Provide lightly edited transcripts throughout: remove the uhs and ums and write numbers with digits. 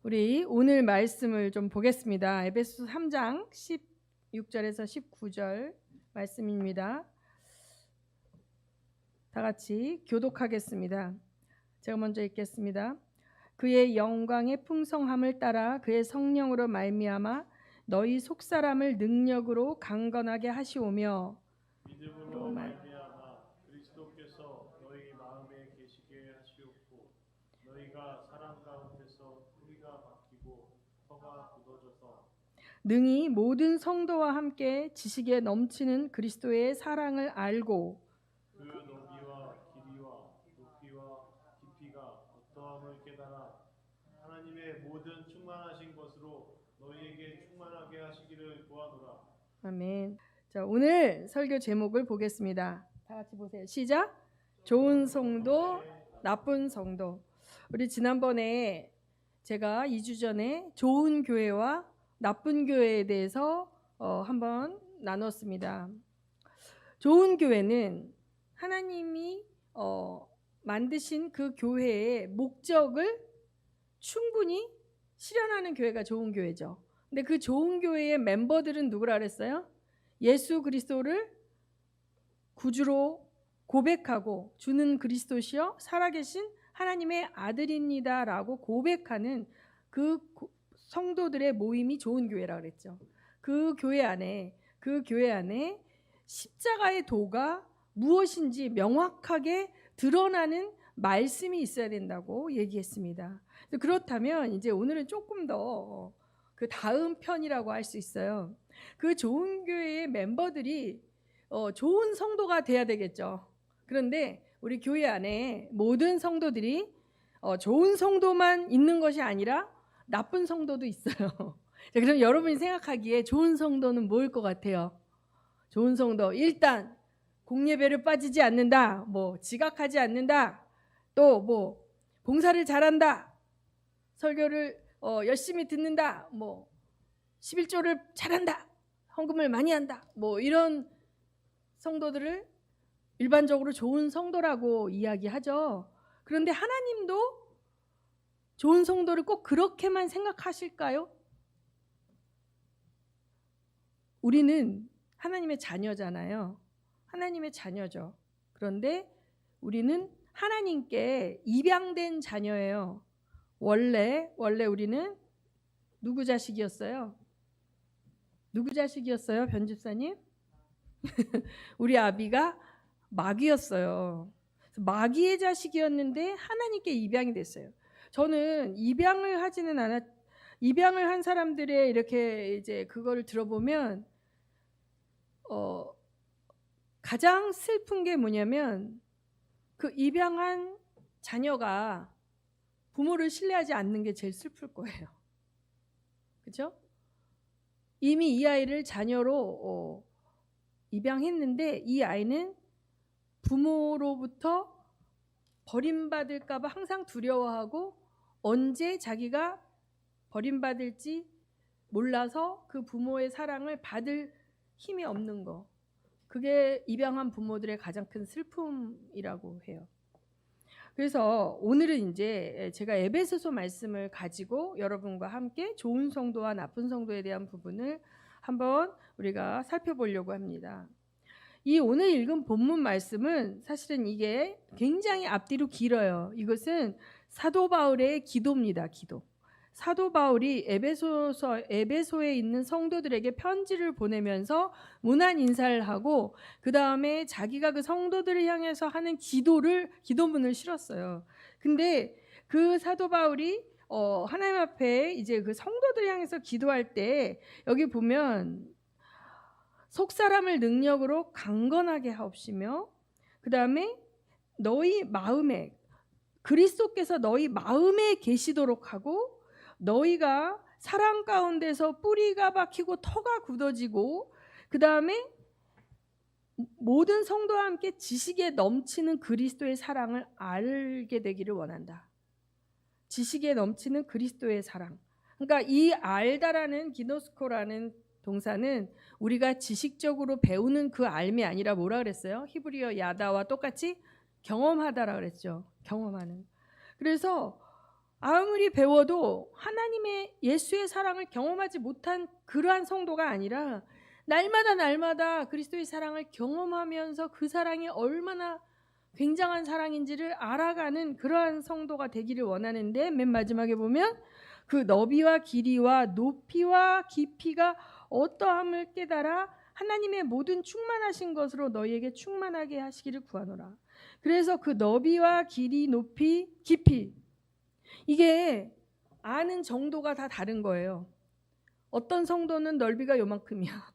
우리 오늘 말씀을 좀 보겠습니다. 에베소 3장 16절에서 19절 말씀입니다. 다 같이 교독하겠습니다. 제가 먼저 읽겠습니다. 그의 영광의 풍성함을 따라 그의 성령으로 말미암아 너희 속사람을 능력으로 강건하게 하시오며 믿음으로 말미암아 그리스도께서 너희 마음에 계시게 하시옵고 너희가 사랑 가운데서 뿌리가 박히고 터가 굳어져서 능히 모든 성도와 함께 지식에 넘치는 그리스도의 사랑을 알고 그 너비와 길이와 높이와 깊이가 어떠함을 깨달아 하나님의 모든 충만하신 것으로 너희에게 충만하게 하시기를 구하노라. 아멘. 자, 오늘 설교 제목을 보겠습니다. 다 같이 보세요. 시작. 좋은 성도, 나쁜 성도. 우리 지난번에 제가 2주 전에 좋은 교회와 나쁜 교회에 대해서 한번 나눴습니다. 좋은 교회는 하나님이 만드신 그 교회의 목적을 충분히 실현하는 교회가 좋은 교회죠. 근데 그 좋은 교회의 멤버들은 누구라 그랬어요? 예수 그리스도를 구주로 고백하고 주는 그리스도시여 살아계신 하나님의 아들입니다라고 고백하는 그 성도들의 모임이 좋은 교회라 그랬죠. 그 교회 안에 십자가의 도가 무엇인지 명확하게 드러나는 말씀이 있어야 된다고 얘기했습니다. 그렇다면 이제 오늘은 조금 더 그 다음 편이라고 할 수 있어요. 그 좋은 교회의 멤버들이 좋은 성도가 돼야 되겠죠. 그런데 우리 교회 안에 모든 성도들이 좋은 성도만 있는 것이 아니라 나쁜 성도도 있어요. 자, 그럼 여러분이 생각하기에 좋은 성도는 뭐일 것 같아요? 좋은 성도, 일단 공예배를 빠지지 않는다, 뭐 지각하지 않는다, 또 뭐 봉사를 잘한다, 설교를 열심히 듣는다, 뭐 11조를 잘한다, 헌금을 많이 한다, 뭐 이런 성도들을 일반적으로 좋은 성도라고 이야기하죠. 그런데 하나님도 좋은 성도를 꼭 그렇게만 생각하실까요? 우리는 하나님의 자녀잖아요. 하나님의 자녀죠. 그런데 우리는 하나님께 입양된 자녀예요. 원래 우리는 누구 자식이었어요? 누구 자식이었어요, 변집사님? 우리 아비가 마귀였어요. 마귀의 자식이었는데 하나님께 입양이 됐어요. 저는 입양을 한 사람들의 이렇게 이제 그거를 들어보면 가장 슬픈 게 뭐냐면 그 입양한 자녀가 부모를 신뢰하지 않는 게 제일 슬플 거예요. 그렇죠? 이미 이 아이를 자녀로 입양했는데 이 아이는 부모로부터 버림받을까 봐 항상 두려워하고 언제 자기가 버림받을지 몰라서 그 부모의 사랑을 받을 힘이 없는 거. 그게 입양한 부모들의 가장 큰 슬픔이라고 해요. 그래서 오늘은 이제 제가 에베소서 말씀을 가지고 여러분과 함께 좋은 성도와 나쁜 성도에 대한 부분을 한번 우리가 살펴보려고 합니다. 이 오늘 읽은 본문 말씀은 사실은 이게 굉장히 앞뒤로 길어요. 이것은 사도 바울의 기도입니다. 기도. 사도 바울이 에베소에 있는 성도들에게 편지를 보내면서 문안 인사를 하고 그 다음에 자기가 그 성도들을 향해서 하는 기도문을 실었어요. 근데 그 사도 바울이 하나님 앞에 이제 그 성도들 향해서 기도할 때 여기 보면 속사람을 능력으로 강건하게 하옵시며 그 다음에 너희 마음에 그리스도께서 너희 마음에 계시도록 하고 너희가 사랑 가운데서 뿌리가 박히고 터가 굳어지고 그 다음에 모든 성도와 함께 지식에 넘치는 그리스도의 사랑을 알게 되기를 원한다. 지식에 넘치는 그리스도의 사랑. 그러니까 이 알다라는 기노스코라는 동사는 우리가 지식적으로 배우는 그 알미 아니라 뭐라 그랬어요? 히브리어 야다와 똑같이 경험하다라 그랬죠. 경험하는. 그래서 아무리 배워도 하나님의 예수의 사랑을 경험하지 못한 그러한 성도가 아니라 날마다 그리스도의 사랑을 경험하면서 그 사랑이 얼마나 굉장한 사랑인지를 알아가는 그러한 성도가 되기를 원하는데, 맨 마지막에 보면 그 너비와 길이와 높이와 깊이가 어떠함을 깨달아 하나님의 모든 충만하신 것으로 너희에게 충만하게 하시기를 구하노라. 그래서 그 너비와 길이, 높이, 깊이, 이게 아는 정도가 다 다른 거예요. 어떤 성도는 넓이가 요만큼이야.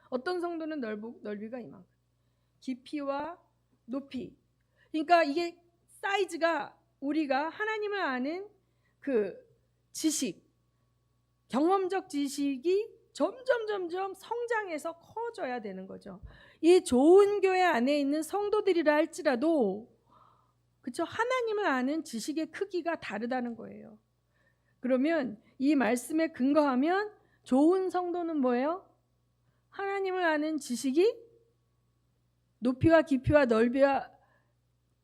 어떤 성도는 넓이가 이만큼. 깊이와 높이. 그러니까 이게 사이즈가 우리가 하나님을 아는 그 지식, 경험적 지식이 점점 성장해서 커져야 되는 거죠. 이 좋은 교회 안에 있는 성도들이라 할지라도, 그렇죠? 하나님을 아는 지식의 크기가 다르다는 거예요. 그러면 이 말씀에 근거하면 좋은 성도는 뭐예요? 하나님을 아는 지식이 높이와 깊이와 넓이와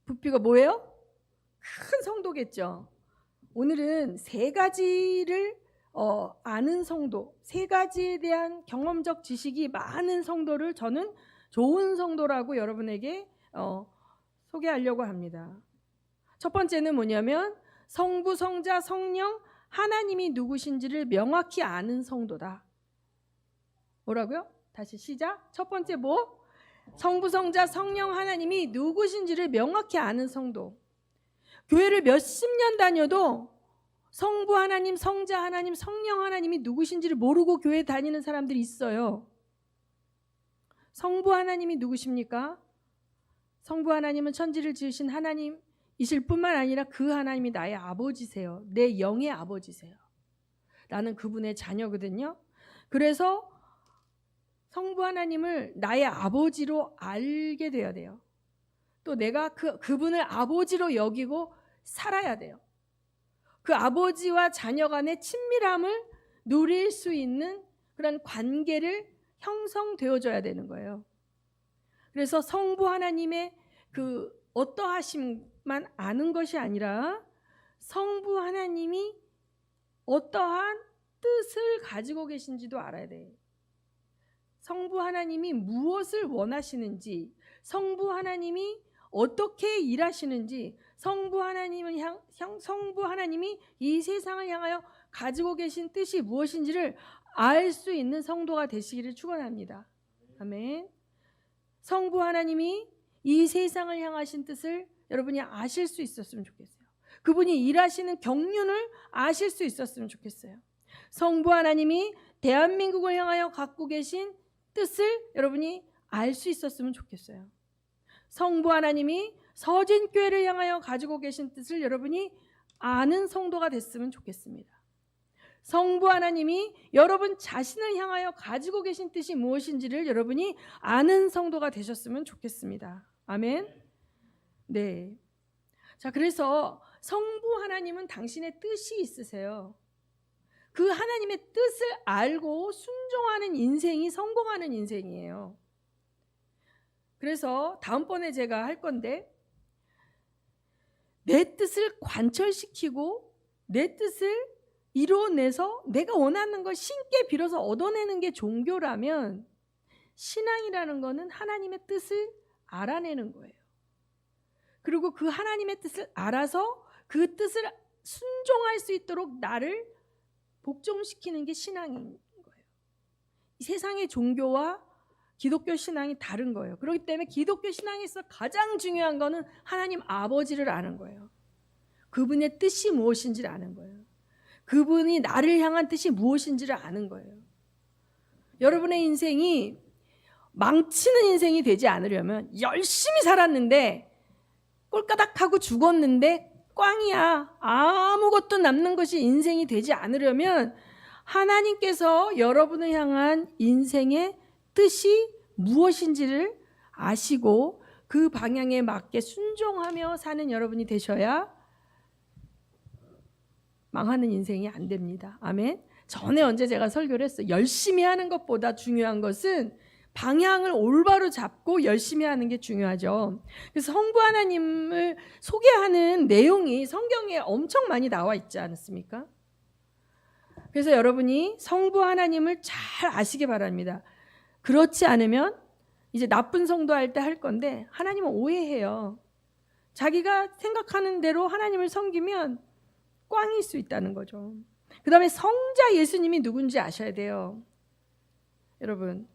부피가 뭐예요? 큰 성도겠죠. 오늘은 세 가지를 아는 성도, 세 가지에 대한 경험적 지식이 많은 성도를 저는 좋은 성도라고 여러분에게 소개하려고 합니다. 첫 번째는 뭐냐면 성부, 성자, 성령, 하나님이 누구신지를 명확히 아는 성도다. 뭐라고요? 다시 시작. 첫 번째 뭐? 성부, 성자, 성령, 하나님이 누구신지를 명확히 아는 성도. 교회를 몇십 년 다녀도 성부 하나님, 성자 하나님, 성령 하나님이 누구신지를 모르고 교회 다니는 사람들이 있어요. 성부 하나님이 누구십니까? 성부 하나님은 천지를 지으신 하나님이실 뿐만 아니라 그 하나님이 나의 아버지세요. 내 영의 아버지세요. 나는 그분의 자녀거든요. 그래서 성부 하나님을 나의 아버지로 알게 되어야 돼요. 또 내가 그분을 아버지로 여기고 살아야 돼요. 그 아버지와 자녀 간의 친밀함을 누릴 수 있는 그런 관계를 형성되어져야 되는 거예요. 그래서 성부 하나님의 그 어떠하심만 아는 것이 아니라 성부 하나님이 어떠한 뜻을 가지고 계신지도 알아야 돼요. 성부 하나님이 무엇을 원하시는지, 성부 하나님이 어떻게 일하시는지, 성부 하나님이 이 세상을 향하여 가지고 계신 뜻이 무엇인지를 알 수 있는 성도가 되시기를 축원합니다. 아멘. 성부 하나님이 이 세상을 향하신 뜻을 여러분이 아실 수 있었으면 좋겠어요. 그분이 일하시는 경륜을 아실 수 있었으면 좋겠어요. 성부 하나님이 대한민국을 향하여 갖고 계신 뜻을 여러분이 알 수 있었으면 좋겠어요. 성부 하나님이 서진교회를 향하여 가지고 계신 뜻을 여러분이 아는 성도가 됐으면 좋겠습니다. 성부 하나님이 여러분 자신을 향하여 가지고 계신 뜻이 무엇인지를 여러분이 아는 성도가 되셨으면 좋겠습니다. 아멘. 네. 자, 그래서 성부 하나님은 당신의 뜻이 있으세요. 그 하나님의 뜻을 알고 순종하는 인생이 성공하는 인생이에요. 그래서 다음번에 제가 할 건데, 내 뜻을 관철시키고 내 뜻을 이뤄내서 내가 원하는 걸 신께 빌어서 얻어내는 게 종교라면, 신앙이라는 거는 하나님의 뜻을 알아내는 거예요. 그리고 그 하나님의 뜻을 알아서 그 뜻을 순종할 수 있도록 나를 복종시키는 게 신앙인 거예요. 이 세상의 종교와 기독교 신앙이 다른 거예요. 그렇기 때문에 기독교 신앙에서 가장 중요한 거는 하나님 아버지를 아는 거예요. 그분의 뜻이 무엇인지를 아는 거예요. 그분이 나를 향한 뜻이 무엇인지를 아는 거예요. 여러분의 인생이 망치는 인생이 되지 않으려면, 열심히 살았는데 꼴까닥하고 죽었는데 꽝이야, 아무것도 남는 것이 인생이 되지 않으려면, 하나님께서 여러분을 향한 인생의 뜻이 무엇인지를 아시고 그 방향에 맞게 순종하며 사는 여러분이 되셔야 망하는 인생이 안 됩니다. 아멘. 전에 언제 제가 설교를 했어요. 열심히 하는 것보다 중요한 것은 방향을 올바로 잡고 열심히 하는 게 중요하죠. 그래서 성부 하나님을 소개하는 내용이 성경에 엄청 많이 나와 있지 않습니까? 그래서 여러분이 성부 하나님을 잘 아시기 바랍니다. 그렇지 않으면 이제 나쁜 성도 할 때 할 건데 하나님은 오해해요. 자기가 생각하는 대로 하나님을 섬기면 꽝일 수 있다는 거죠. 그 다음에 성자 예수님이 누군지 아셔야 돼요. 여러분,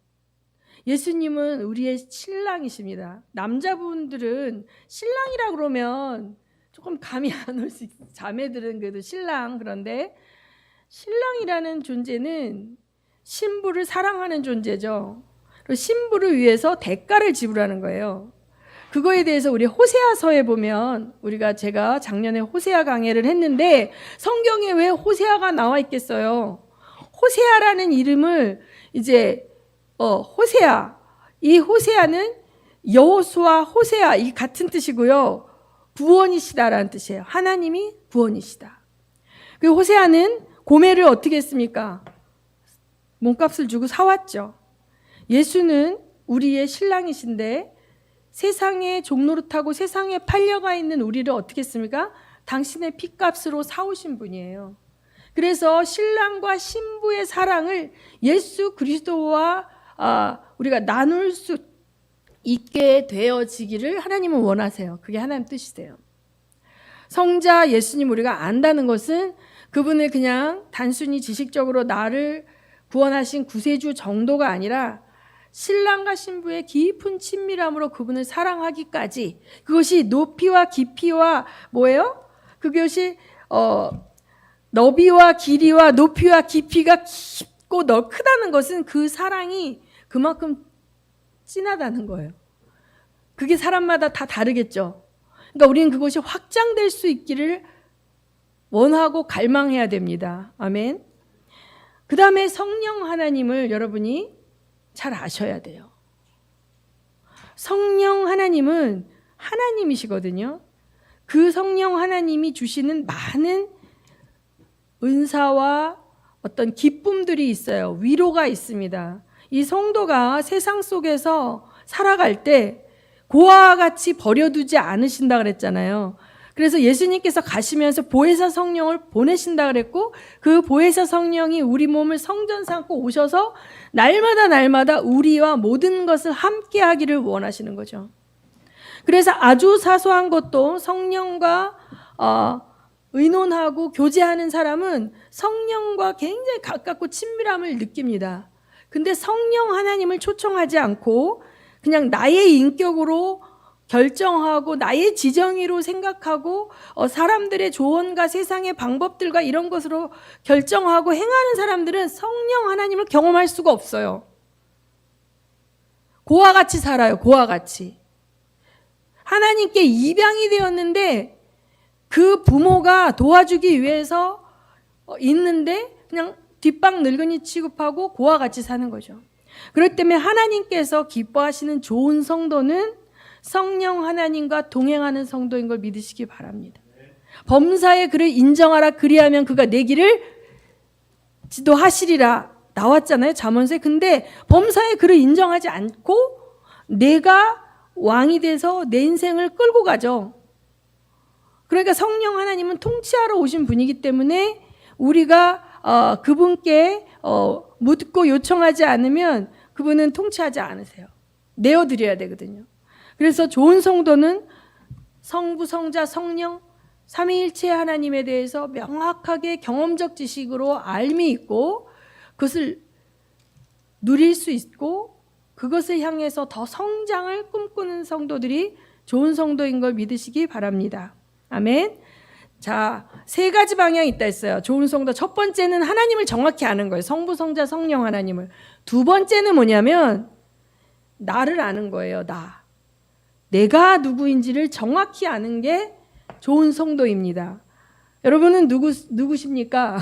예수님은 우리의 신랑이십니다. 남자분들은 신랑이라 그러면 조금 감이 안 올 수 있어요. 자매들은 그래도 신랑. 그런데 신랑이라는 존재는 신부를 사랑하는 존재죠. 그리고 신부를 위해서 대가를 지불하는 거예요. 그거에 대해서 우리 호세아서에 보면 제가 작년에 호세아 강해를 했는데 성경에 왜 호세아가 나와 있겠어요? 호세아라는 이름을 이제 호세아, 이 호세아는 여호수아 호세아 이 같은 뜻이고요. 구원이시다라는 뜻이에요. 하나님이 구원이시다. 그 호세아는 고멜을 어떻게 했습니까? 몸값을 주고 사왔죠. 예수는 우리의 신랑이신데 세상에 종노릇하고 세상에 팔려가 있는 우리를 어떻게 했습니까? 당신의 피값으로 사오신 분이에요. 그래서 신랑과 신부의 사랑을 예수 그리스도와 우리가 나눌 수 있게 되어지기를 하나님은 원하세요. 그게 하나님 뜻이세요. 성자 예수님 우리가 안다는 것은 그분을 그냥 단순히 지식적으로 나를 구원하신 구세주 정도가 아니라 신랑과 신부의 깊은 친밀함으로 그분을 사랑하기까지, 그것이 높이와 깊이와 뭐예요? 그것이 너비와 길이와 높이와 깊이가 깊고 크다는 것은 그 사랑이 그만큼 진하다는 거예요. 그게 사람마다 다 다르겠죠. 그러니까 우리는 그것이 확장될 수 있기를 원하고 갈망해야 됩니다. 아멘. 그 다음에 성령 하나님을 여러분이 잘 아셔야 돼요. 성령 하나님은 하나님이시거든요. 그 성령 하나님이 주시는 많은 은사와 어떤 기쁨들이 있어요. 위로가 있습니다. 이 성도가 세상 속에서 살아갈 때 고아와 같이 버려두지 않으신다 그랬잖아요. 그래서 예수님께서 가시면서 보혜사 성령을 보내신다 그랬고, 그 보혜사 성령이 우리 몸을 성전 삼고 오셔서 날마다 우리와 모든 것을 함께 하기를 원하시는 거죠. 그래서 아주 사소한 것도 성령과 의논하고 교제하는 사람은 성령과 굉장히 가깝고 친밀함을 느낍니다. 근데 성령 하나님을 초청하지 않고 그냥 나의 인격으로 결정하고 나의 지정의로 생각하고 사람들의 조언과 세상의 방법들과 이런 것으로 결정하고 행하는 사람들은 성령 하나님을 경험할 수가 없어요. 고와 같이 살아요. 고와 같이. 하나님께 입양이 되었는데 그 부모가 도와주기 위해서 있는데 그냥 뒷방 늙은이 취급하고 고와 같이 사는 거죠. 그렇기 때문에 하나님께서 기뻐하시는 좋은 성도는 성령 하나님과 동행하는 성도인 걸 믿으시기 바랍니다. 범사에 그를 인정하라, 그리하면 그가 내 길을 지도하시리라 나왔잖아요, 잠언서에. 근데 범사에 그를 인정하지 않고 내가 왕이 돼서 내 인생을 끌고 가죠. 그러니까 성령 하나님은 통치하러 오신 분이기 때문에 우리가 그분께 묻고 요청하지 않으면 그분은 통치하지 않으세요. 내어드려야 되거든요. 그래서 좋은 성도는 성부, 성자, 성령 삼위일체 하나님에 대해서 명확하게 경험적 지식으로 알미 있고 그것을 누릴 수 있고 그것을 향해서 더 성장을 꿈꾸는 성도들이 좋은 성도인 걸 믿으시기 바랍니다. 아멘. 자, 세 가지 방향이 있다 했어요. 좋은 성도. 첫 번째는 하나님을 정확히 아는 거예요. 성부, 성자, 성령 하나님을. 두 번째는 뭐냐면 나를 아는 거예요. 내가 누구인지를 정확히 아는 게 좋은 성도입니다. 여러분은 누구십니까?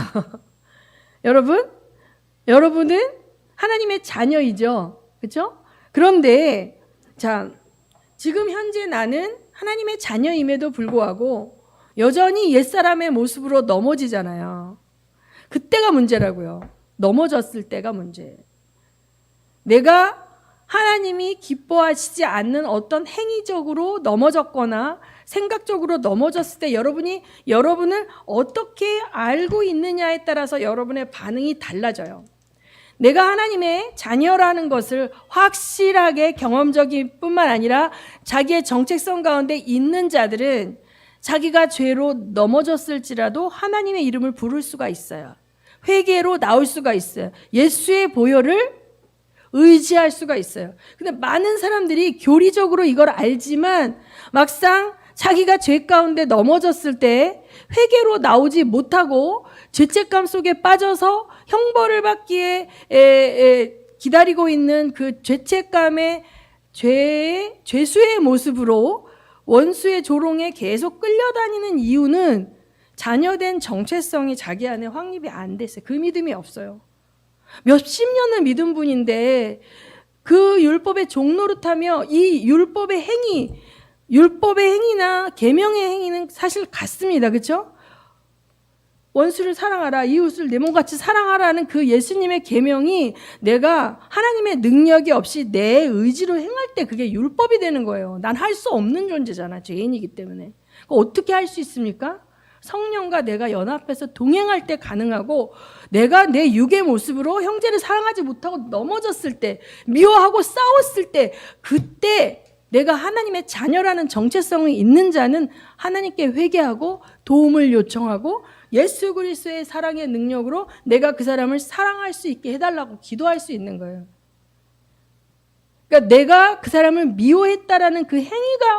여러분은 하나님의 자녀이죠. 그렇죠? 그런데 자, 지금 현재 나는 하나님의 자녀임에도 불구하고 여전히 옛사람의 모습으로 넘어지잖아요. 그때가 문제라고요. 넘어졌을 때가 문제예요. 내가 하나님이 기뻐하시지 않는 어떤 행위적으로 넘어졌거나 생각적으로 넘어졌을 때 여러분을 어떻게 알고 있느냐에 따라서 여러분의 반응이 달라져요. 내가 하나님의 자녀라는 것을 확실하게 경험적인 뿐만 아니라 자기의 정체성 가운데 있는 자들은 자기가 죄로 넘어졌을지라도 하나님의 이름을 부를 수가 있어요. 회개로 나올 수가 있어요. 예수의 보혈을 의지할 수가 있어요. 근데 많은 사람들이 교리적으로 이걸 알지만 막상 자기가 죄 가운데 넘어졌을 때 회개로 나오지 못하고 죄책감 속에 빠져서 형벌을 받기에 기다리고 있는 그 죄책감의 죄수의 모습으로 원수의 조롱에 계속 끌려다니는 이유는 자녀된 정체성이 자기 안에 확립이 안 됐어요. 그 믿음이 없어요. 몇십 년을 믿은 분인데 그 율법의 종노릇하며 이 율법의 행위나 계명의 행위는 사실 같습니다. 그렇죠? 원수를 사랑하라, 이웃을 내 몸같이 사랑하라는 그 예수님의 계명이 내가 하나님의 능력이 없이 내 의지로 행할 때 그게 율법이 되는 거예요. 난 할 수 없는 존재잖아, 죄인이기 때문에. 어떻게 할 수 있습니까? 성령과 내가 연합해서 동행할 때 가능하고, 내가 내 육의 모습으로 형제를 사랑하지 못하고 넘어졌을 때, 미워하고 싸웠을 때, 그때 내가 하나님의 자녀라는 정체성이 있는 자는 하나님께 회개하고 도움을 요청하고 예수 그리스도의 사랑의 능력으로 내가 그 사람을 사랑할 수 있게 해달라고 기도할 수 있는 거예요. 그러니까 내가 그 사람을 미워했다라는 그 행위가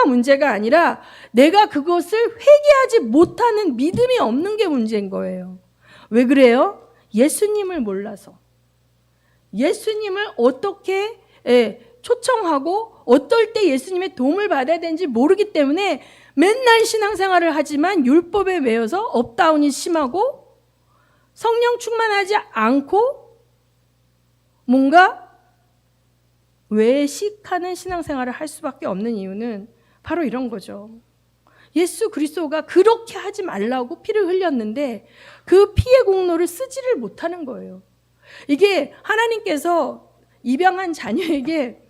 문제가 아니라 내가 그것을 회개하지 못하는 믿음이 없는 게 문제인 거예요. 왜 그래요? 예수님을 몰라서. 예수님을 어떻게 초청하고 어떨 때 예수님의 도움을 받아야 되는지 모르기 때문에 맨날 신앙생활을 하지만 율법에 매여서 업다운이 심하고 성령 충만하지 않고 뭔가 외식하는 신앙생활을 할 수밖에 없는 이유는 바로 이런 거죠. 예수 그리스도가 그렇게 하지 말라고 피를 흘렸는데 그 피의 공로를 쓰지를 못하는 거예요. 이게 하나님께서 입양한 자녀에게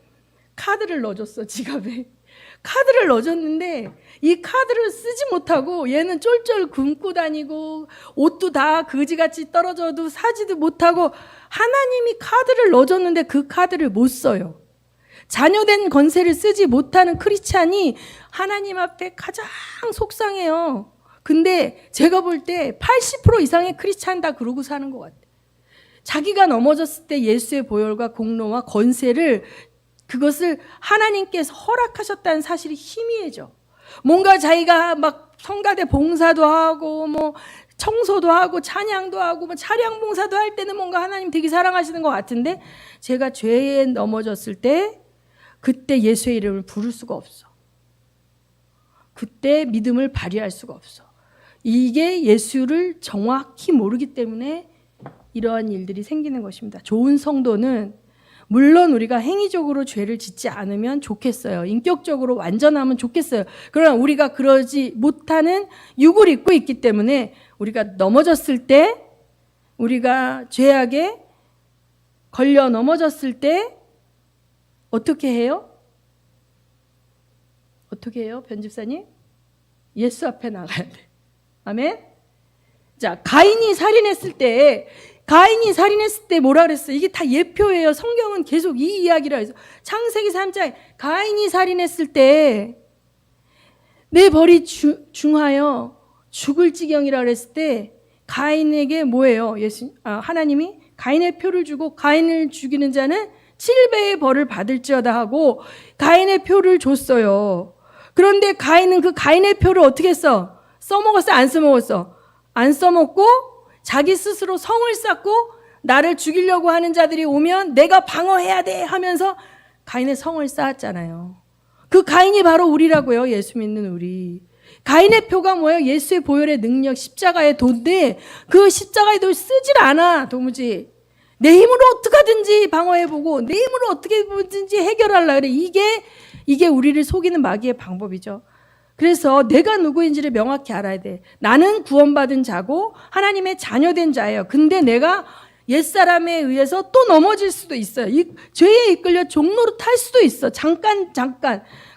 카드를 넣어줬어, 지갑에. 카드를 넣어줬는데 이 카드를 쓰지 못하고 얘는 쫄쫄 굶고 다니고 옷도 다 그지같이 떨어져도 사지도 못하고 하나님이 카드를 넣어줬는데 그 카드를 못 써요. 자녀된 권세를 쓰지 못하는 크리스찬이 하나님 앞에 가장 속상해요. 근데 제가 볼 때 80% 이상의 크리스찬 다 그러고 사는 것 같아요. 자기가 넘어졌을 때 예수의 보혈과 공로와 권세를 그것을 하나님께서 허락하셨다는 사실이 희미해져. 뭔가 자기가 막 성가대 봉사도 하고 뭐 청소도 하고 찬양도 하고 뭐 차량 봉사도 할 때는 뭔가 하나님 되게 사랑하시는 것 같은데 제가 죄에 넘어졌을 때 그때 예수의 이름을 부를 수가 없어. 그때 믿음을 발휘할 수가 없어. 이게 예수를 정확히 모르기 때문에 이러한 일들이 생기는 것입니다. 좋은 성도는 물론 우리가 행위적으로 죄를 짓지 않으면 좋겠어요. 인격적으로 완전하면 좋겠어요. 그러나 우리가 그러지 못하는 육을 입고 있기 때문에 우리가 넘어졌을 때, 우리가 죄악에 걸려 넘어졌을 때 어떻게 해요? 어떻게 해요, 편집사님? 예수 앞에 나가야 돼. 아멘? 자, 가인이 살인했을 때 뭐라 그랬어요? 이게 다 예표예요. 성경은 계속 이 이야기를 해서 창세기 3장 가인이 살인했을 때 내 벌이 중하여 죽을 지경이라 그랬을 때 가인에게 뭐예요? 하나님이 가인의 표를 주고 가인을 죽이는 자는 7배의 벌을 받을지어다 하고 가인의 표를 줬어요. 그런데 가인은 그 가인의 표를 어떻게 했어? 써먹었어? 안 써먹었어? 안 써먹고 자기 스스로 성을 쌓고 나를 죽이려고 하는 자들이 오면 내가 방어해야 돼 하면서 가인의 성을 쌓았잖아요. 그 가인이 바로 우리라고요. 예수 믿는 우리. 가인의 표가 뭐예요? 예수의 보혈의 능력, 십자가의 도인데 그 십자가의 도를 쓰질 않아. 도무지. 내 힘으로 어떻게든지 방어해보고 내 힘으로 어떻게든지 해결하려고 그래. 이게 우리를 속이는 마귀의 방법이죠. 그래서 내가 누구인지를 명확히 알아야 돼. 나는 구원받은 자고 하나님의 자녀된 자예요. 근데 내가 옛사람에 의해서 또 넘어질 수도 있어요. 죄에 이끌려 종로로 탈 수도 있어. 잠깐.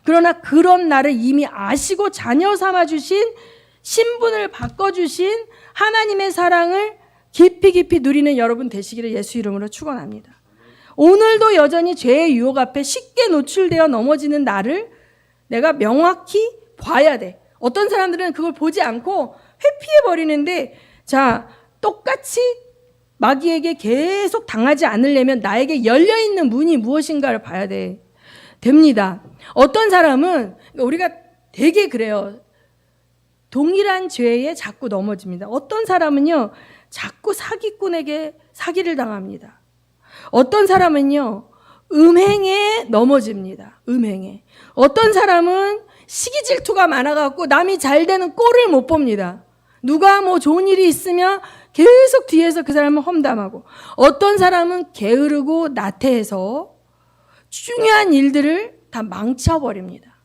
그러나 그런 나를 이미 아시고 자녀 삼아주신, 신분을 바꿔주신 하나님의 사랑을 깊이 누리는 여러분 되시기를 예수 이름으로 축원합니다. 오늘도 여전히 죄의 유혹 앞에 쉽게 노출되어 넘어지는 나를 내가 명확히 봐야 돼. 어떤 사람들은 그걸 보지 않고 회피해버리는데, 자, 똑같이 마귀에게 계속 당하지 않으려면 나에게 열려있는 문이 무엇인가를 봐야 됩니다. 어떤 사람은, 우리가 되게 그래요. 동일한 죄에 자꾸 넘어집니다. 어떤 사람은요, 자꾸 사기꾼에게 사기를 당합니다. 어떤 사람은요, 음행에 넘어집니다. 음행에. 어떤 사람은 시기 질투가 많아갖고 남이 잘 되는 꼴을 못 봅니다. 누가 뭐 좋은 일이 있으면 계속 뒤에서 그 사람을 험담하고, 어떤 사람은 게으르고 나태해서 중요한 일들을 다 망쳐버립니다.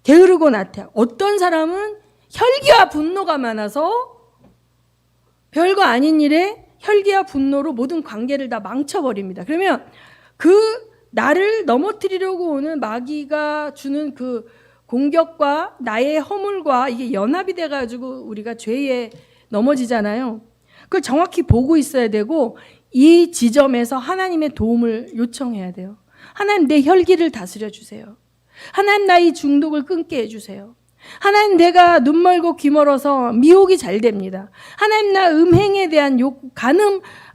게으르고 나태. 어떤 사람은 혈기와 분노가 많아서 별거 아닌 일에 혈기와 분노로 모든 관계를 다 망쳐버립니다. 그러면 그 나를 넘어뜨리려고 오는 마귀가 주는 그 공격과 나의 허물과 이게 연합이 돼가지고 우리가 죄에 넘어지잖아요. 그걸 정확히 보고 있어야 되고, 이 지점에서 하나님의 도움을 요청해야 돼요. 하나님, 내 혈기를 다스려 주세요. 하나님, 나 이 중독을 끊게 해주세요. 하나님, 내가 눈 멀고 귀 멀어서 미혹이 잘 됩니다. 하나님, 나 음행에 대한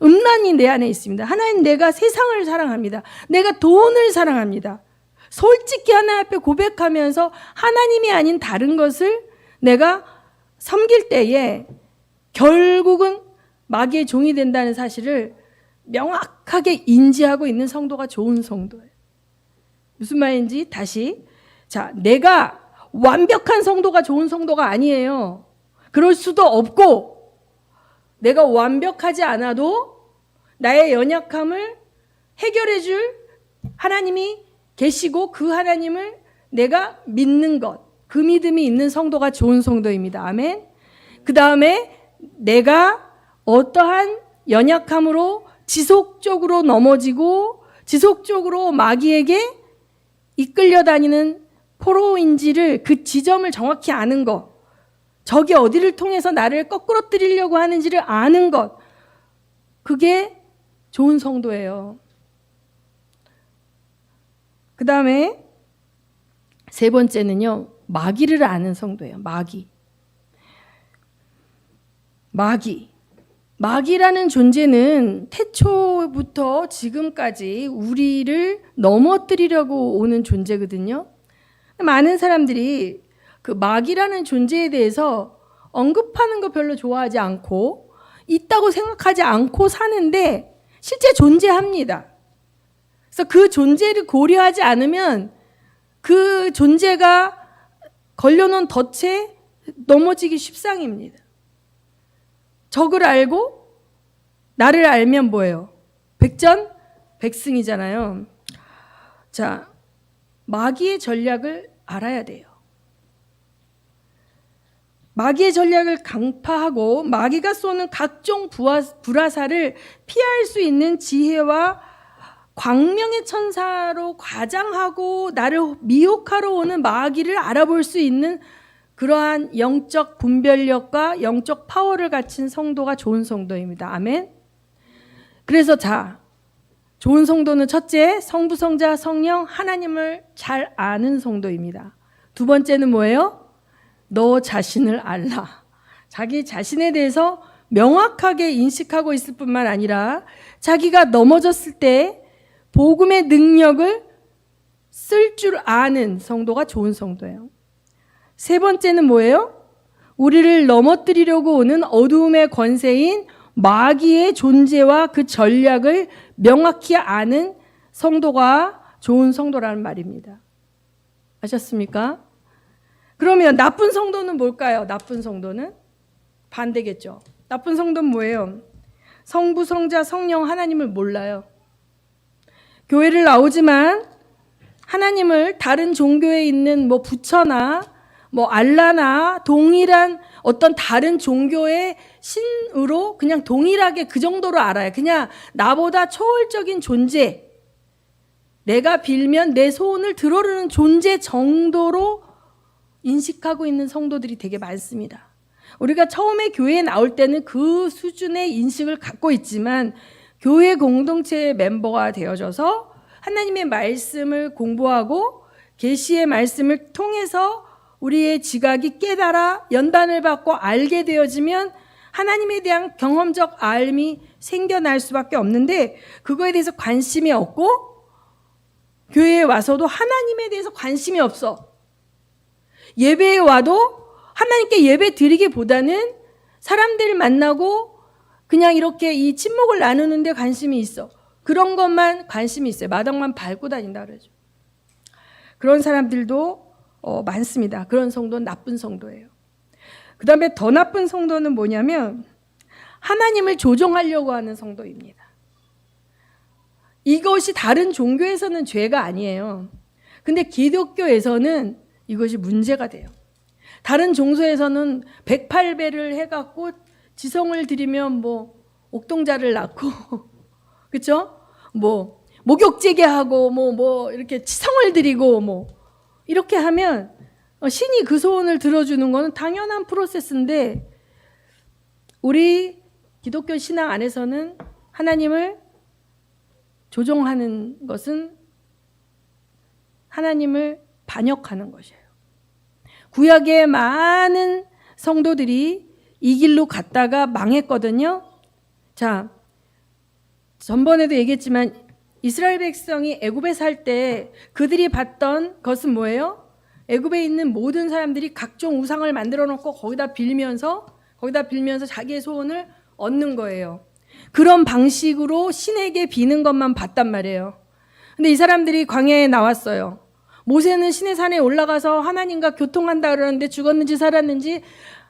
음란이 내 안에 있습니다. 하나님, 내가 세상을 사랑합니다. 내가 돈을 사랑합니다. 솔직히 하나님 앞에 고백하면서 하나님이 아닌 다른 것을 내가 섬길 때에 결국은 마귀의 종이 된다는 사실을 명확하게 인지하고 있는 성도가 좋은 성도예요. 무슨 말인지 다시. 자, 내가 완벽한 성도가 좋은 성도가 아니에요. 그럴 수도 없고, 내가 완벽하지 않아도 나의 연약함을 해결해 줄 하나님이 계시고, 그 하나님을 내가 믿는 것, 그 믿음이 있는 성도가 좋은 성도입니다. 아멘. 그 다음에 내가 어떠한 연약함으로 지속적으로 넘어지고 지속적으로 마귀에게 이끌려 다니는 포로인지를, 그 지점을 정확히 아는 것, 적이 어디를 통해서 나를 거꾸러뜨리려고 하는지를 아는 것, 그게 좋은 성도예요. 그 다음에 세 번째는요, 마귀를 아는 성도예요. 마귀라는 존재는 태초부터 지금까지 우리를 넘어뜨리려고 오는 존재거든요. 많은 사람들이 그 마귀라는 존재에 대해서 언급하는 거 별로 좋아하지 않고, 있다고 생각하지 않고 사는데 실제 존재합니다. 그래서 그 존재를 고려하지 않으면 그 존재가 걸려놓은 덫에 넘어지기 십상입니다. 적을 알고 나를 알면 뭐예요? 백전백승이잖아요. 자, 마귀의 전략을 알아야 돼요. 마귀의 전략을 강파하고 마귀가 쏘는 각종 불화살을 피할 수 있는 지혜와 광명의 천사로 과장하고 나를 미혹하러 오는 마귀를 알아볼 수 있는 그러한 영적 분별력과 영적 파워를 갖춘 성도가 좋은 성도입니다. 아멘. 그래서 자, 좋은 성도는 첫째, 성부, 성자, 성령 하나님을 잘 아는 성도입니다. 두 번째는 뭐예요? 너 자신을 알라. 자기 자신에 대해서 명확하게 인식하고 있을 뿐만 아니라 자기가 넘어졌을 때 복음의 능력을 쓸 줄 아는 성도가 좋은 성도예요. 세 번째는 뭐예요? 우리를 넘어뜨리려고 오는 어두움의 권세인 마귀의 존재와 그 전략을 명확히 아는 성도가 좋은 성도라는 말입니다. 아셨습니까? 그러면 나쁜 성도는 뭘까요? 나쁜 성도는 반대겠죠. 나쁜 성도는 뭐예요? 성부, 성자, 성령 하나님을 몰라요. 교회를 나오지만 하나님을 다른 종교에 있는 뭐 부처나 뭐 알라나 동일한 어떤 다른 종교의 신으로 그냥 동일하게 그 정도로 알아요. 그냥 나보다 초월적인 존재, 내가 빌면 내 소원을 들어주는 존재 정도로 인식하고 있는 성도들이 되게 많습니다. 우리가 처음에 교회에 나올 때는 그 수준의 인식을 갖고 있지만 교회 공동체의 멤버가 되어져서 하나님의 말씀을 공부하고 계시의 말씀을 통해서 우리의 지각이 깨달아 연단을 받고 알게 되어지면 하나님에 대한 경험적 알미 생겨날 수밖에 없는데 그거에 대해서 관심이 없고 교회에 와서도 하나님에 대해서 관심이 없어. 예배에 와도 하나님께 예배 드리기보다는 사람들 만나고 그냥 이렇게 이 친목을 나누는 데 관심이 있어. 그런 것만 관심이 있어요. 마당만 밟고 다닌다 그러죠. 그런 사람들도 많습니다. 그런 성도는 나쁜 성도예요. 그 다음에 더 나쁜 성도는 뭐냐면 하나님을 조종하려고 하는 성도입니다. 이것이 다른 종교에서는 죄가 아니에요. 근데 기독교에서는 이것이 문제가 돼요. 다른 종교에서는 108배를 해갖고 지성을 드리면 뭐 옥동자를 낳고 그렇죠? 뭐 목욕제게 하고 뭐 이렇게 지성을 드리고 뭐 이렇게 하면 신이 그 소원을 들어주는 것은 당연한 프로세스인데 우리 기독교 신앙 안에서는 하나님을 조종하는 것은 하나님을 반역하는 것이에요. 구약의 많은 성도들이 이 길로 갔다가 망했거든요. 자, 전번에도 얘기했지만 이스라엘 백성이 애굽에 살 때 그들이 봤던 것은 뭐예요? 애굽에 있는 모든 사람들이 각종 우상을 만들어 놓고 거기다 빌면서 자기의 소원을 얻는 거예요. 그런 방식으로 신에게 비는 것만 봤단 말이에요. 근데 이 사람들이 광야에 나왔어요. 모세는 신의 산에 올라가서 하나님과 교통한다 그러는데 죽었는지 살았는지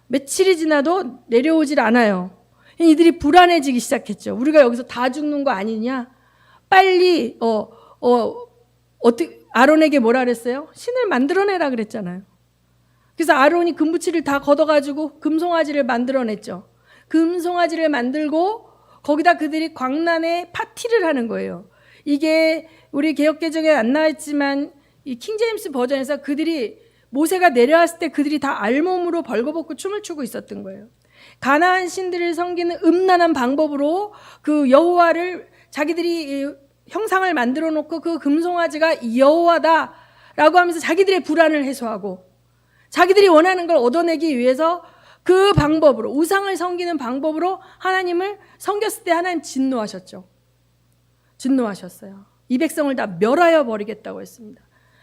며칠이 지나도 내려오질 않아요. 이들이 불안해지기 시작했죠. 우리가 여기서 다 죽는 거 아니냐? 빨리 어떻게 아론에게 뭐라 그랬어요? 신을 만들어내라 그랬잖아요. 그래서 아론이 금붙이를 다 걷어가지고 금송아지를 만들어냈죠. 금송아지를 만들고 거기다 그들이 광란에 파티를 하는 거예요. 이게 우리 개역개정에 안 나왔지만 이 킹제임스 버전에서 그들이 모세가 내려왔을 때 그들이 다 알몸으로 벌거벗고 춤을 추고 있었던 거예요. 가나안 신들을 섬기는 음란한 방법으로 그 여호와를 자기들이 형상을 만들어 놓고 그 금송아지가 여호와다라고 하면서 자기들의 불안을 해소하고 자기들이 원하는 걸 얻어내기 위해서 그 방법으로 우상을 섬기는 방법으로 하나님을 섬겼을 때 하나님 진노하셨죠. 진노하셨어요. 이 백성을 다 멸하여 버리겠다고 했습니다.